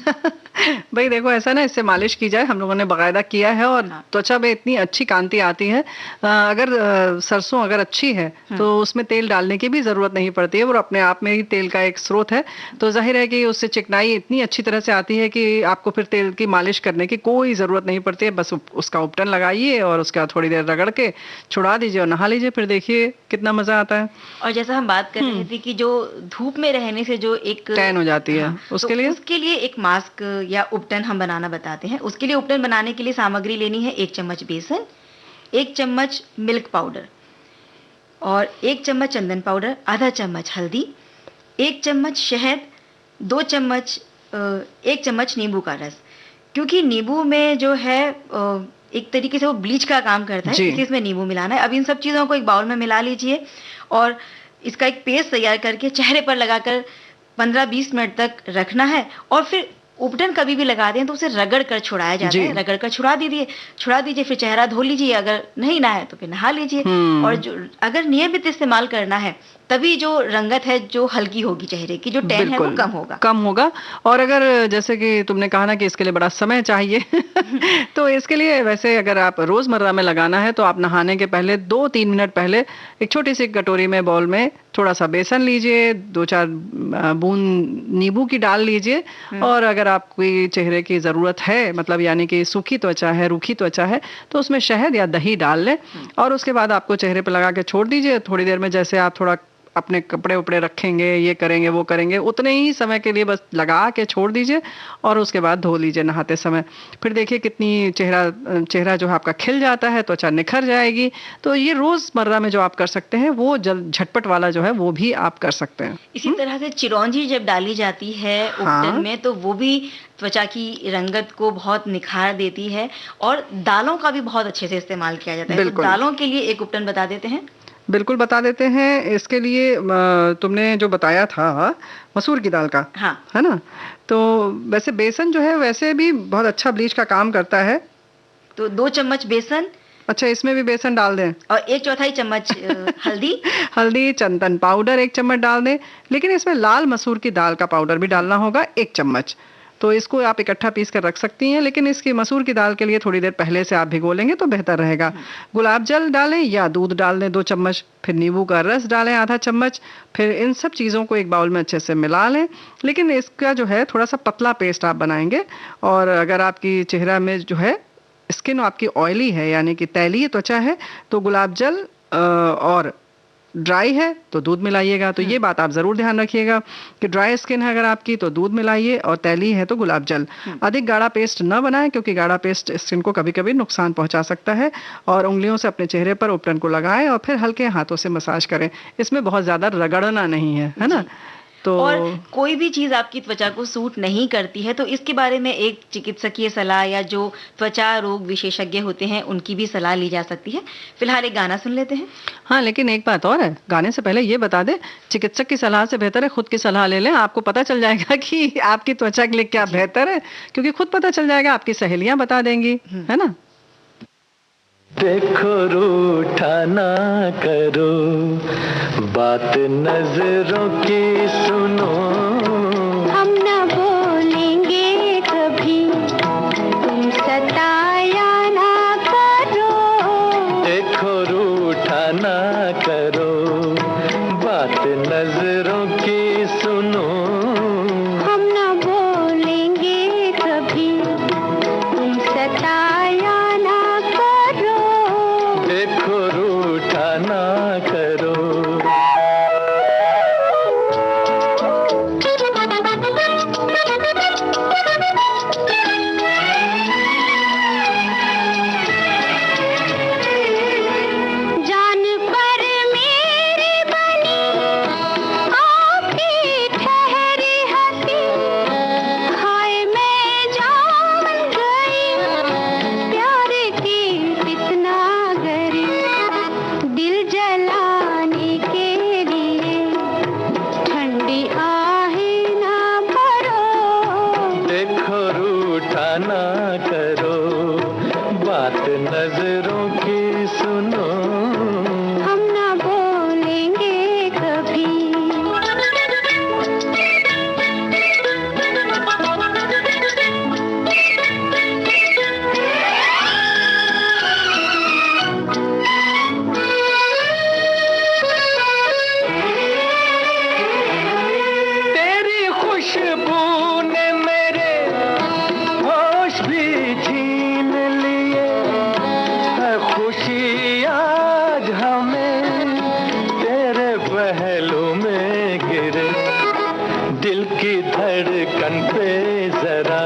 भाई देखो, ऐसा ना, इससे मालिश की जाए, हम लोगों ने बाकायदा किया है और हाँ। त्वचा में इतनी अच्छी कांति आती है। अगर सरसों अगर अच्छी है तो उसमें तेल डालने की भी जरूरत नहीं पड़ती है और अपने आप में ही तेल का एक स्रोत है, तो जाहिर है कि उससे चिकनाई इतनी अच्छी तरह से आती है कि आपको फिर तेल की मालिश करने की कोई जरूरत नहीं पड़ती है। बस उसका उपटन लगाइए और उसके बाद थोड़ी देर रगड़ के छुड़ा दीजिए और नहा लीजिए, फिर देखिए कितना मजा आता है। और जैसा हम बात कर रहे थे कि जो धूप में रहने से जो एक टैन हो जाती है, उसके लिए उसके लिए एक मास्क या उपटन हम बनाना बताते हैं। उसके लिए उपटन बनाने के लिए सामग्री लेनी है 1 चम्मच बेसन, 1 चम्मच मिल्क पाउडर और 1 चम्मच चंदन पाउडर, आधा चम्मच हल्दी, 1 चम्मच शहद, 2 चम्मच 1 चम्मच नींबू का रस। क्योंकि नींबू में जो है एक तरीके से वो ब्लीच का काम करता है, जी। इसलिए इसमें नींबू मिलाना है। अब इन सब चीज़ों को एक बाउल में मिला लीजिए और इसका एक पेस्ट तैयार करके चेहरे पर लगाकर 15-20 मिनट तक रखना है। और फिर उपटन कभी भी लगा दें तो उसे रगड़ कर छुड़ाया जाता जी। है, रगड़ कर छुड़ा दीजिए, फिर चेहरा धो लीजिए, अगर नहीं नहाए तो फिर नहा लीजिए। और जो अगर नियमित इस्तेमाल करना है तभी जो रंगत है जो हल्की होगी चेहरे की, जो टैन है वो कम होगा। और अगर जैसे कि तुमने कहा ना कि इसके लिए बड़ा समय चाहिए तो इसके लिए वैसे अगर आप रोजमर्रा में लगाना है तो आप नहाने के पहले 2-3 मिनट पहले एक छोटी सी कटोरी में, बाउल में थोड़ा सा बेसन लीजिए, 2-4 बूंद नींबू की डाल लीजिए और अगर आपकी चेहरे की जरूरत है, मतलब यानी कि सूखी त्वचा है, रूखी त्वचा है, तो उसमें शहद या दही डाल लें और उसके बाद आपको चेहरे पर लगा के छोड़ दीजिए। थोड़ी देर में जैसे आप थोड़ा अपने कपड़े उपड़े रखेंगे, ये करेंगे वो करेंगे, उतने ही समय के लिए बस लगा के छोड़ दीजिए और उसके बाद धो लीजिए नहाते समय। फिर देखिए कितनी चेहरा जो है आपका खिल जाता है, त्वचा निखर जाएगी। तो ये रोजमर्रा में जो आप कर सकते हैं वो झटपट वाला जो है वो भी आप कर सकते हैं। इसी तरह से चिरौंजी जब डाली जाती है उपटन में तो वो भी त्वचा की रंगत को बहुत निखार देती है और दालों का भी बहुत अच्छे से इस्तेमाल किया जाता है। तो दालों के लिए एक उपटन बता देते हैं। बिल्कुल बता देते हैं। इसके लिए तुमने जो बताया था मसूर की दाल का, हाँ, है ना, तो वैसे बेसन जो है वैसे भी बहुत अच्छा ब्लीच का काम करता है। तो 2 चम्मच बेसन, अच्छा इसमें भी बेसन डाल दें, और 1/4 चम्मच हल्दी, चंदन पाउडर 1 चम्मच डाल दें, लेकिन इसमें लाल मसूर की दाल का पाउडर भी डालना होगा 1 चम्मच। तो इसको आप इकट्ठा पीस कर रख सकती हैं, लेकिन इसकी मसूर की दाल के लिए थोड़ी देर पहले से आप भिगो लेंगे तो बेहतर रहेगा। गुलाब जल डालें या दूध डाल दें 2 चम्मच, फिर नींबू का रस डालें आधा चम्मच, फिर इन सब चीज़ों को एक बाउल में अच्छे से मिला लें। लेकिन इसका जो है थोड़ा सा पतला पेस्ट आप बनाएंगे। और अगर आपकी चेहरा में जो है स्किन आपकी ऑयली है, यानी कि तैलीय त्वचा है, तो गुलाब जल और ड्राई है तो दूध मिलाइएगा। तो ये बात आप जरूर ध्यान रखिएगा कि ड्राई स्किन है अगर आपकी तो दूध मिलाइए और तैली है तो गुलाब जल। अधिक गाढ़ा पेस्ट न बनाएं क्योंकि गाढ़ा पेस्ट स्किन को कभी कभी नुकसान पहुंचा सकता है। और उंगलियों से अपने चेहरे पर उपटन को लगाएं और फिर हल्के हाथों से मसाज करें। इसमें बहुत ज्यादा रगड़ना नहीं है, है ना। तो और कोई भी चीज आपकी त्वचा को सूट नहीं करती है तो इसके बारे में एक चिकित्सकीय सलाह या जो त्वचा रोग विशेषज्ञ होते हैं उनकी भी सलाह ली जा सकती है। फिलहाल एक गाना सुन लेते हैं। हाँ, लेकिन एक बात और है, गाने से पहले ये बता दे, चिकित्सक की सलाह से बेहतर है खुद की सलाह ले लें। आपको पता चल जाएगा कि आपकी त्वचा के लिए क्या बेहतर है, क्योंकि खुद पता चल जाएगा, आपकी सहेलियां बता देंगी, है ना। देखो रूठा ना करो, बात नजरों की सुनो, हम न बोलेंगे कभी, तुम सताया ना करो। देखो रूठा ना करो, बात नजरों की सुनो, हम न बोलेंगे कभी, तुम सताया ना करो। देखो रूठा ना करो। जान पर मेरी बनी आपकी ठहरी हंसी, हाय मैं जान गई प्यार की फितनागरी। दिल जलाने के लिए ठंडी आहें ना भरो। देखो रूठा ना करो, बात नजरों की सुनो, हम न बोलेंगे कभी। तेरी खुशबू ने मेरे होश भी छीन लिए, है खुशी आज हमें तेरे पहलू में गिरे। दिल की धड़कन पे जरा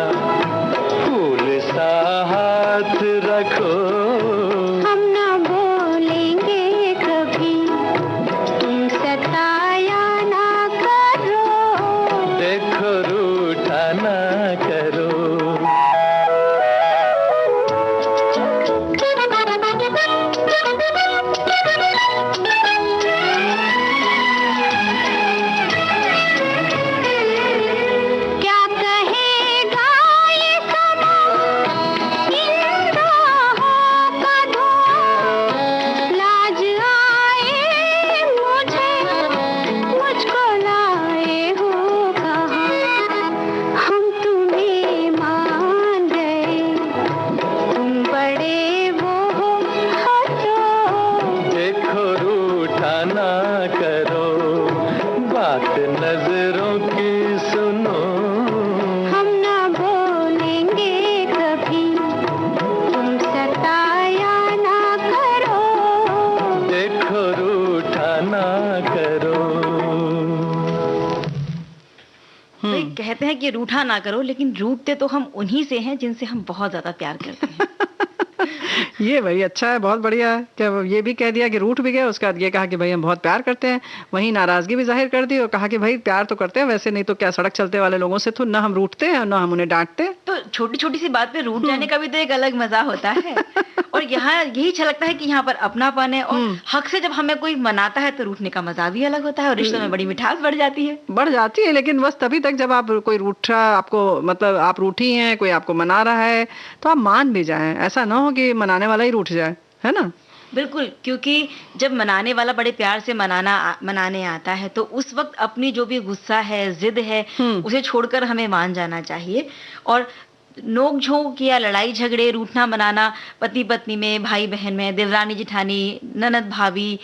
फूल सा हाथ रखो, हम न बोलेंगे कभी, तुम सताया ना करो। देखो रूठा ना करो। क्या कहेगा ये समा, इन राहों का धुआं। लाज आए मुझे, मुझको लाए हो कहाँ। हम तुम्हें मान गए, तुम बड़े वो हो तो। देखो रूठा ना करो, बात नजरों की सुनो, हम न बोलेंगे कभी, तुम सताया ना करो। देखो रूठा ना करो। तो ये कहते हैं कि रूठा ना करो, लेकिन रूठते तो हम उन्हीं से हैं जिनसे हम बहुत ज्यादा प्यार करते हैं। ये भाई अच्छा है, बहुत बढ़िया है। क्या ये भी कह दिया कि रूठ भी गए, उसके बाद ये कहा कि भाई हम बहुत प्यार करते हैं, वहीं नाराजगी भी जाहिर कर दी और कहा कि भाई प्यार तो करते हैं, वैसे नहीं तो क्या सड़क चलते वाले लोगों से तो ना हम रूठते हैं ना हम उन्हें डांटते हैं। तो छोटी छोटी सी बात पे रूठ जाने का भी तो एक अलग मजा होता है। और यहाँ यही अच्छा लगता है कि यहाँ पर अपनापन है, और हक से जब हमें कोई मनाता है तो रूठने का मजा भी अलग होता है और रिश्तों में बड़ी मिठास बढ़ जाती है। बढ़ जाती है, लेकिन बस तभी तक जब आप कोई रूठा, आपको मतलब आप रूठी हैं, कोई आपको मना रहा है तो आप मान भी जाएं, ऐसा ना हो कि मनाने वाला ही रूठ जाए, है ना। बिल्कुल, क्योंकि जब मनाने वाला बड़े प्यार से मनाने आता है तो उस वक्त अपनी जो भी गुस्सा है, जिद है, उसे छोड़कर हमें मान जाना चाहिए। और नोक झोंक या लड़ाई झगड़े, रूठना मनाना पति पत्नी में, भाई बहन में, देवरानी जिठानी, ननद भाभी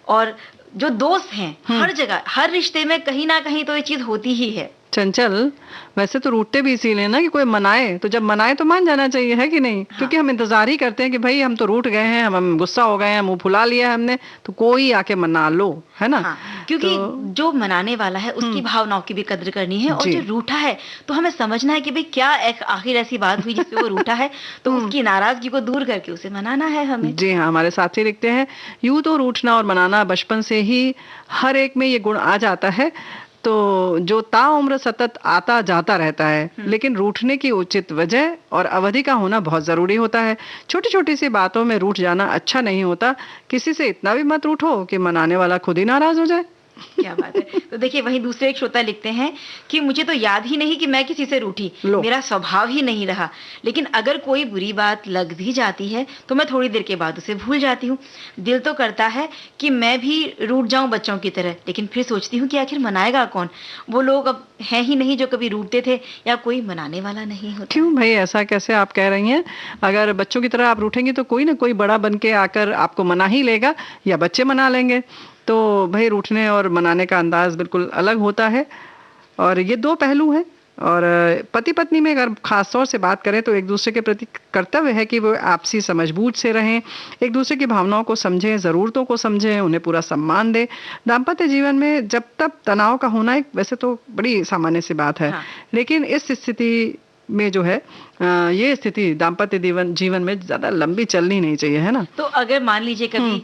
और जो दोस्त हैं, हर जगह हर रिश्ते में कहीं ना कहीं तो ये चीज होती ही है। चंचल, वैसे तो रूठते भी इसीलिए ना कि कोई मनाए, तो जब मनाए तो मान जाना चाहिए, है कि नहीं। हाँ। क्योंकि हम इंतजार ही करते हैं कि भाई हम तो रूठ गए हैं, हम गुस्सा हो गए हैं, मुंह फुला लिया है हमने, तो कोई आके मना लो, है ना। हाँ, क्योंकि जो मनाने वाला है उसकी भावनाओं की भी कद्र करनी है, और जो रूठा है तो हमें समझना है कि भाई क्या आखिर ऐसी बात हुई जिससे वो रूठा है, तो उसकी नाराजगी को दूर करके उसे मनाना है हमें। जी हाँ, हमारे साथी लिखते हैं, यूं तो रूठना और मनाना बचपन से ही हर एक में ये गुण आ जाता है, तो जो ताउम्र सतत आता जाता रहता है, लेकिन रूठने की उचित वजह और अवधि का होना बहुत जरूरी होता है। छोटी छोटी सी बातों में रूठ जाना अच्छा नहीं होता। किसी से इतना भी मत रूठो कि मनाने वाला खुद ही नाराज हो जाए। क्या बात है। तो देखिए वहीं दूसरे एक श्रोता लिखते हैं कि मुझे तो याद ही नहीं कि मैं किसी से रूठी, लो। मेरा स्वभाव ही नहीं रहा, लेकिन अगर कोई बुरी बात लग भी जाती है तो मैं थोड़ी देर के बाद उसे भूल जाती हूँ। दिल तो करता है कि मैं भी रूठ जाऊं बच्चों की तरह, लेकिन फिर सोचती हूँ कि आखिर मनाएगा कौन। वो लोग अब हैं ही नहीं जो कभी रूठते थे, या कोई मनाने वाला नहीं होता। क्यों भाई, ऐसा कैसे आप कह रही हैं? अगर बच्चों की तरह आप रूठेंगी तो कोई ना कोई बड़ा बन के आकर आपको मना ही लेगा, या बच्चे मना लेंगे। तो भाई रूठने और मनाने का अंदाज बिल्कुल अलग होता है, और ये दो पहलू हैं। और पति पत्नी में अगर खास तौर से बात करें तो एक दूसरे के प्रति कर्तव्य है कि वो आपसी समझबूझ से रहें, एक दूसरे की भावनाओं को समझें, ज़रूरतों को समझें, उन्हें पूरा सम्मान दें। दाम्पत्य जीवन में जब तक तनाव का होना एक वैसे तो बड़ी सामान्य सी बात है, हाँ। लेकिन इस स्थिति में जो है ये स्थिति दाम्पत्य जीवन में ज्यादा लंबी चलनी नहीं चाहिए, है ना? तो अगर मान लीजिए कभी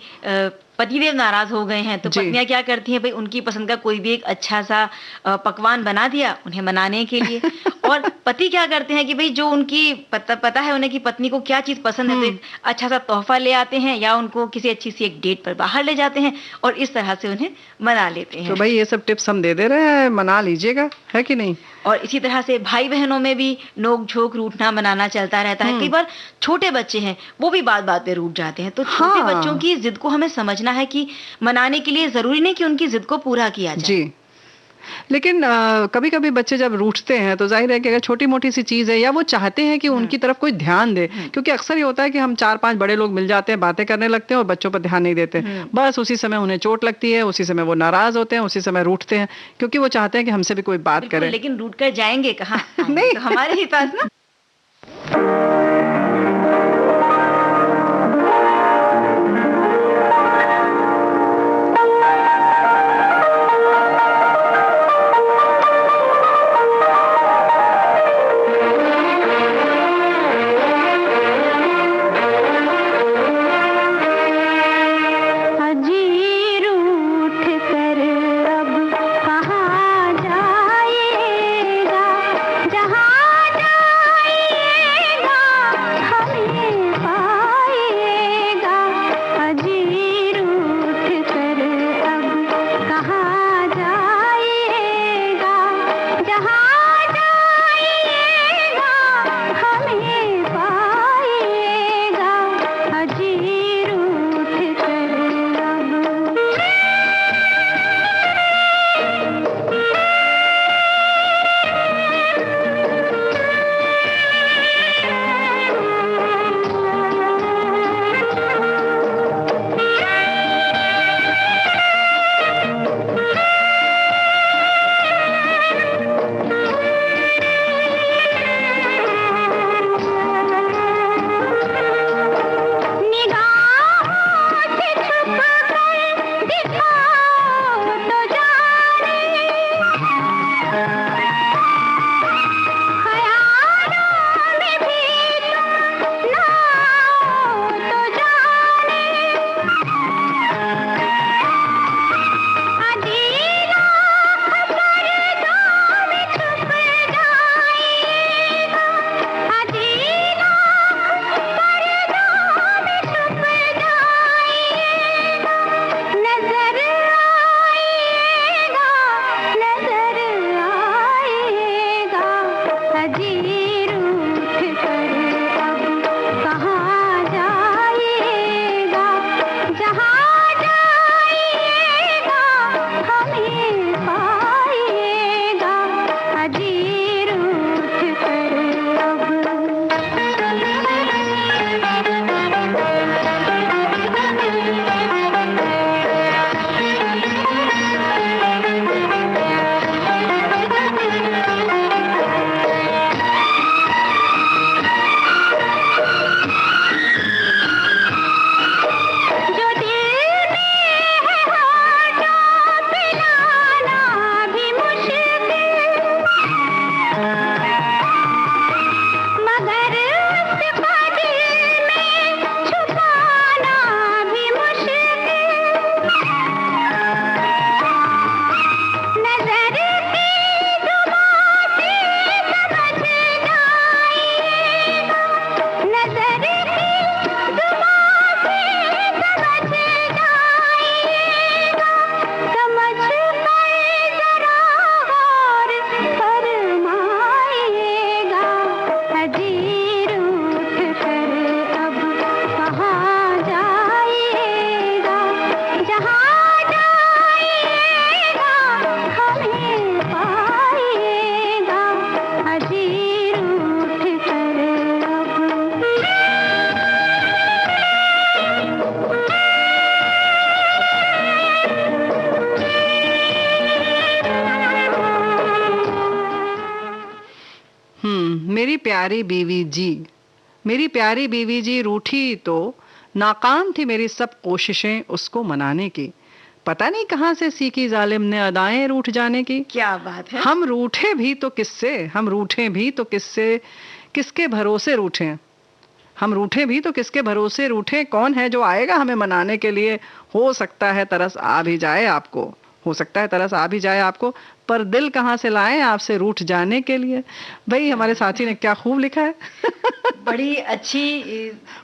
पतिदेव नाराज हो गए हैं तो जी। पत्नियां क्या करती हैं, भाई उनकी पसंद का कोई भी एक अच्छा सा पकवान बना दिया उन्हें मनाने के लिए। और पति क्या करते हैं कि भाई जो उनकी पता है उन्हें कि पत्नी को क्या चीज पसंद है, तो एक अच्छा सा तोहफा ले आते हैं या उनको किसी अच्छी सी एक डेट पर बाहर ले जाते हैं और इस तरह से उन्हें मना लेते तो हैं। भाई ये सब टिप्स हम दे दे रहे हैं, मना लीजिएगा, है कि नहीं? और इसी तरह से भाई बहनों में भी नोक झोंक रूठना मनाना चलता रहता है। कई बार छोटे बच्चे हैं वो भी बात बात पे रूठ जाते हैं, तो छोटे हाँ। बच्चों की जिद को हमें समझना है कि मनाने के लिए जरूरी नहीं कि उनकी जिद को पूरा किया जाए। जी। लेकिन कभी कभी बच्चे जब रूठते हैं तो जाहिर है कि अगर छोटी मोटी सी चीज है या वो चाहते हैं कि उनकी तरफ कोई ध्यान दे, क्योंकि अक्सर ये होता है कि हम 4-5 बड़े लोग मिल जाते हैं, बातें करने लगते हैं और बच्चों पर ध्यान नहीं देते। बस उसी समय उन्हें चोट लगती है, उसी समय वो नाराज होते हैं, उसी समय रूठते हैं, क्योंकि वो चाहते हैं कि हमसे भी कोई बात बिल्कुल, करे। लेकिन रूठ कर जाएंगे कहाँ? नहीं। तो हमारे ही पास ना। अजी रूठ कर अब कहाँ जाएगा, जहाँ जाएगा मेरी प्यारी बीवी जी, मेरी प्यारी बीवी जी रूठी तो नाकाम थी मेरी सब कोशिशें उसको मनाने की। पता नहीं कहाँ से सीखी जालिम ने अदाएं रूठ जाने की। क्या बात है। हम रूठे भी तो किससे, हम रूठे भी तो किससे, किसके भरोसे रूठे, हम रूठे भी तो किसके भरोसे रूठे, कौन है जो आएगा हमें मनाने के लिए। हो सकता है तरस आ भी जाए आपको, हो सकता है तरस आ भी जाए आपको, पर दिल कहाँ से लाएं आपसे रूठ जाने के लिए। भाई हमारे साथी ने क्या खूब लिखा है। बड़ी अच्छी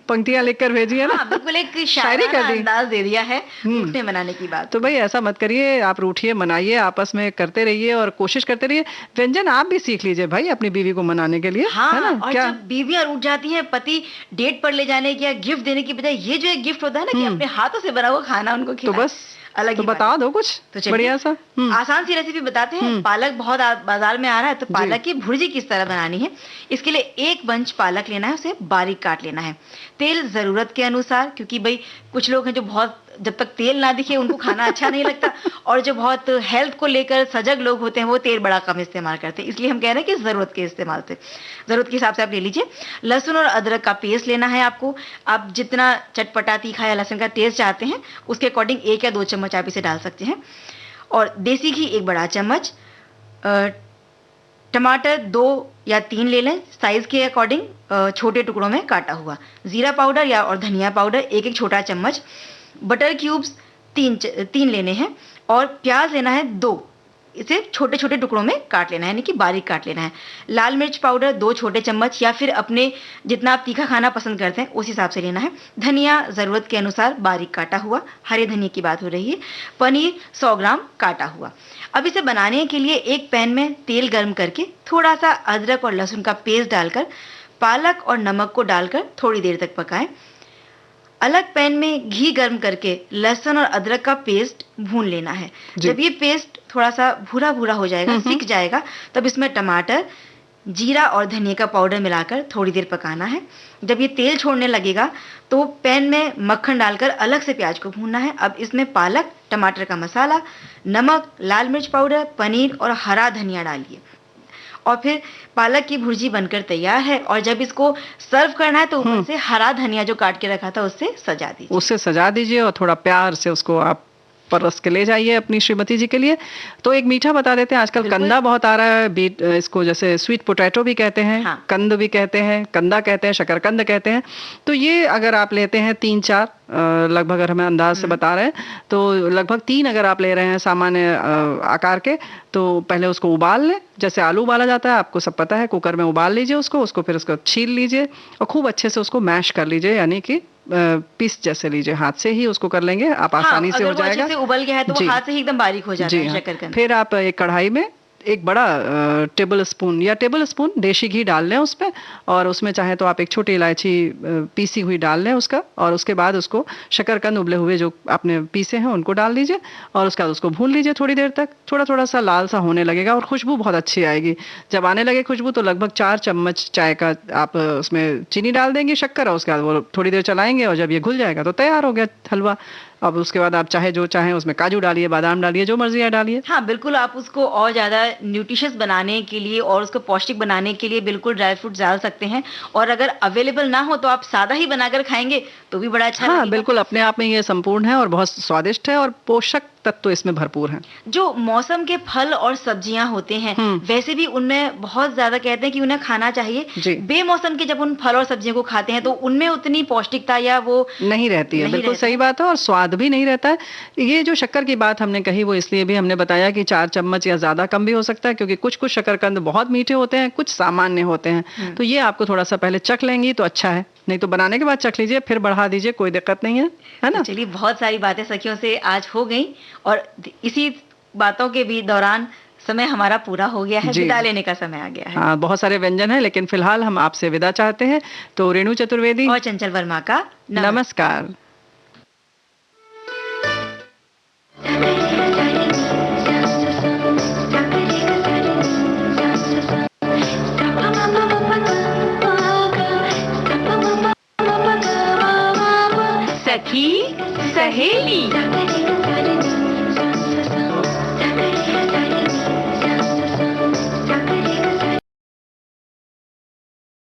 पंक्तियां लिखकर भेजी है ना। हाँ, बिल्कुल एक शायरी कर दी, अंदाज दे दिया है रूठने मनाने की बात। तो भाई ऐसा मत करिए, आप रूठिए मनाइए, आपस में करते रहिए और कोशिश करते रहिए। व्यंजन आप भी सीख लीजिए भाई अपनी बीवी को मनाने के लिए। हाँ, है ना? और क्या जब बीवियां रूठ जाती हैं, पति डेट पर ले जाने की या गिफ्ट देने की बजाय ये जो एक गिफ्ट होता है ना कि अपने हाथों से बना हुआ खाना उनको तो खिलाएं, बस अलग तो ही बात बता है। दो कुछ तो चलिए, बढ़िया सा। आसान सी रेसिपी बताते हैं। पालक बहुत बाजार में आ रहा है, तो पालक की भुर्जी किस तरह बनानी है। इसके लिए एक बंच पालक लेना है, उसे बारीक काट लेना है। तेल जरूरत के अनुसार, क्योंकि भाई कुछ लोग हैं जो बहुत जब तक तेल ना दिखे उनको खाना अच्छा नहीं लगता, और जो बहुत हेल्थ को लेकर सजग लोग होते हैं वो तेल बड़ा कम इस्तेमाल करते हैं। इसलिए हम कह रहे हैं कि जरूरत के इस्तेमाल से, जरूरत के हिसाब से आप ले लीजिए। लहसुन और अदरक का पेस्ट लेना है आपको। आप जितना चटपटा तीखा या लहसुन का टेस्ट चाहते हैं उसके अकॉर्डिंग 1 या 2 चम्मच आप इसे डाल सकते हैं। और देसी घी 1 बड़ा चम्मच। टमाटर 2 या 3 ले लें, साइज के अकॉर्डिंग छोटे टुकड़ों में काटा हुआ। जीरा पाउडर या और धनिया पाउडर 1 छोटा चम्मच। बटर क्यूब्स 3 लेने हैं। और प्याज लेना है 2, इसे छोटे छोटे टुकड़ों में काट लेना है, यानी कि बारीक काट लेना है। लाल मिर्च पाउडर 2 छोटे चम्मच, या फिर अपने जितना आप तीखा खाना पसंद करते हैं उस हिसाब से लेना है। धनिया जरूरत के अनुसार बारीक काटा हुआ, हरे धनिया की बात हो रही है। पनीर 100 ग्राम काटा हुआ। अब इसे बनाने के लिए एक पैन में तेल गर्म करके थोड़ा सा अदरक और लहसुन का पेस्ट डालकर पालक और नमक को डालकर थोड़ी देर तक पकाएं। अलग पैन में घी गर्म करके लहसुन और अदरक का पेस्ट भून लेना है। जब ये पेस्ट थोड़ा सा भूरा भूरा हो जाएगा, सिक जाएगा, तब इसमें टमाटर, जीरा और धनिया का पाउडर मिलाकर थोड़ी देर पकाना है। जब ये तेल छोड़ने लगेगा तो पैन में मक्खन डालकर अलग से प्याज को भूनना है। अब इसमें पालक, टमाटर का मसाला, नमक, लाल मिर्च पाउडर, पनीर और हरा धनिया डालिए, और फिर पालक की भुर्जी बनकर तैयार है। और जब इसको सर्व करना है तो ऊपर से हरा धनिया जो काट के रखा था उससे सजा दीजिए, उससे सजा दीजिए और थोड़ा प्यार से उसको आप परस के ले जाइए अपनी श्रीमती जी के लिए। तो एक मीठा बता देते हैं, आजकल कंदा बहुत आ रहा है, बीट इसको जैसे स्वीट पोटैटो भी कहते हैं, हाँ। कंद भी कहते हैं, कंदा कहते हैं, शकरकंद कहते हैं। तो ये अगर आप लेते हैं 3-4 लगभग, अगर हमें अंदाज से बता रहे हैं तो लगभग 3 अगर आप ले रहे हैं सामान्य आकार के, तो पहले उसको उबाल लें, जैसे आलू उबाला जाता है आपको सब पता है। कुकर में उबाल लीजिए उसको फिर उसको छील लीजिए और खूब अच्छे से उसको मैश कर लीजिए, यानी कि पीस जैसे लीजिए, हाथ से ही उसको कर लेंगे आप, आसानी से हो जाएगा। अगर वो अच्छे से उबल गया है तो वो हाथ से ही एकदम बारीक हो जाता है हाँ। शकरकंद। फिर आप एक कढ़ाई में 1 बड़ा टेबल स्पून देशी घी डाल लें उसमें, और उसमें चाहे तो आप 1 छोटी इलायची पीसी हुई डाल लें उसका, और उसके बाद उसको शकरकंद उबले हुए जो आपने पीसे हैं उनको डाल दीजिए, और उसके बाद उसको भून लीजिए थोड़ी देर तक। थोड़ा थोड़ा सा लाल सा होने लगेगा और खुशबू बहुत अच्छी आएगी। जब आने लगे खुशबू तो लगभग 4 चम्मच चाय का आप उसमें चीनी डाल देंगे, शक्कर, और उसके बाद वो थोड़ी देर चलाएंगे, और जब ये घुल जाएगा तो तैयार हो गया हलवा। अब उसके बाद आप चाहे जो चाहें उसमें काजू डालिए, बादाम डालिए, जो मर्जी है डालिए। हाँ बिल्कुल, आप उसको और ज्यादा न्यूट्रिशियस बनाने के लिए और उसको पौष्टिक बनाने के लिए बिल्कुल ड्राई फ्रूट डाल सकते हैं। और अगर अवेलेबल ना हो तो आप सादा ही बनाकर खाएंगे तो भी बड़ा अच्छा हाँ बिल्कुल, अपने आप में ये संपूर्ण है और बहुत स्वादिष्ट है और पोषक तत्व इसमें भरपूर हैं। जो मौसम के फल और सब्जियां होते हैं वैसे भी उनमें बहुत ज्यादा कहते हैं कि उन्हें खाना चाहिए। बेमौसम के जब उन फल और सब्जियों को खाते हैं तो उनमें उतनी पौष्टिकता या वो नहीं रहती है। बिल्कुल सही बात है, और स्वाद भी नहीं रहता है। ये जो शक्कर की बात हमने कही वो इसलिए भी हमने बताया कि 4 चम्मच या ज्यादा कम भी हो सकता है, क्योंकि कुछ कुछ शकरकंद बहुत मीठे होते हैं, कुछ सामान्य होते हैं। तो ये आपको थोड़ा सा पहले चख लेंगी तो अच्छा है, नहीं तो बनाने के बाद चख लीजिए, फिर बढ़ा दीजिए, कोई दिक्कत नहीं है ना। चलिए, बहुत सारी बातें सखियों से आज हो गई और इसी बातों के भी दौरान समय हमारा पूरा हो गया है, विदा लेने का समय आ गया है। हाँ, बहुत सारे व्यंजन हैं, लेकिन फिलहाल हम आपसे विदा चाहते हैं। तो रेणु चतुर्वेदी और चंचल वर्मा का नमस्कार। सखी सहेली।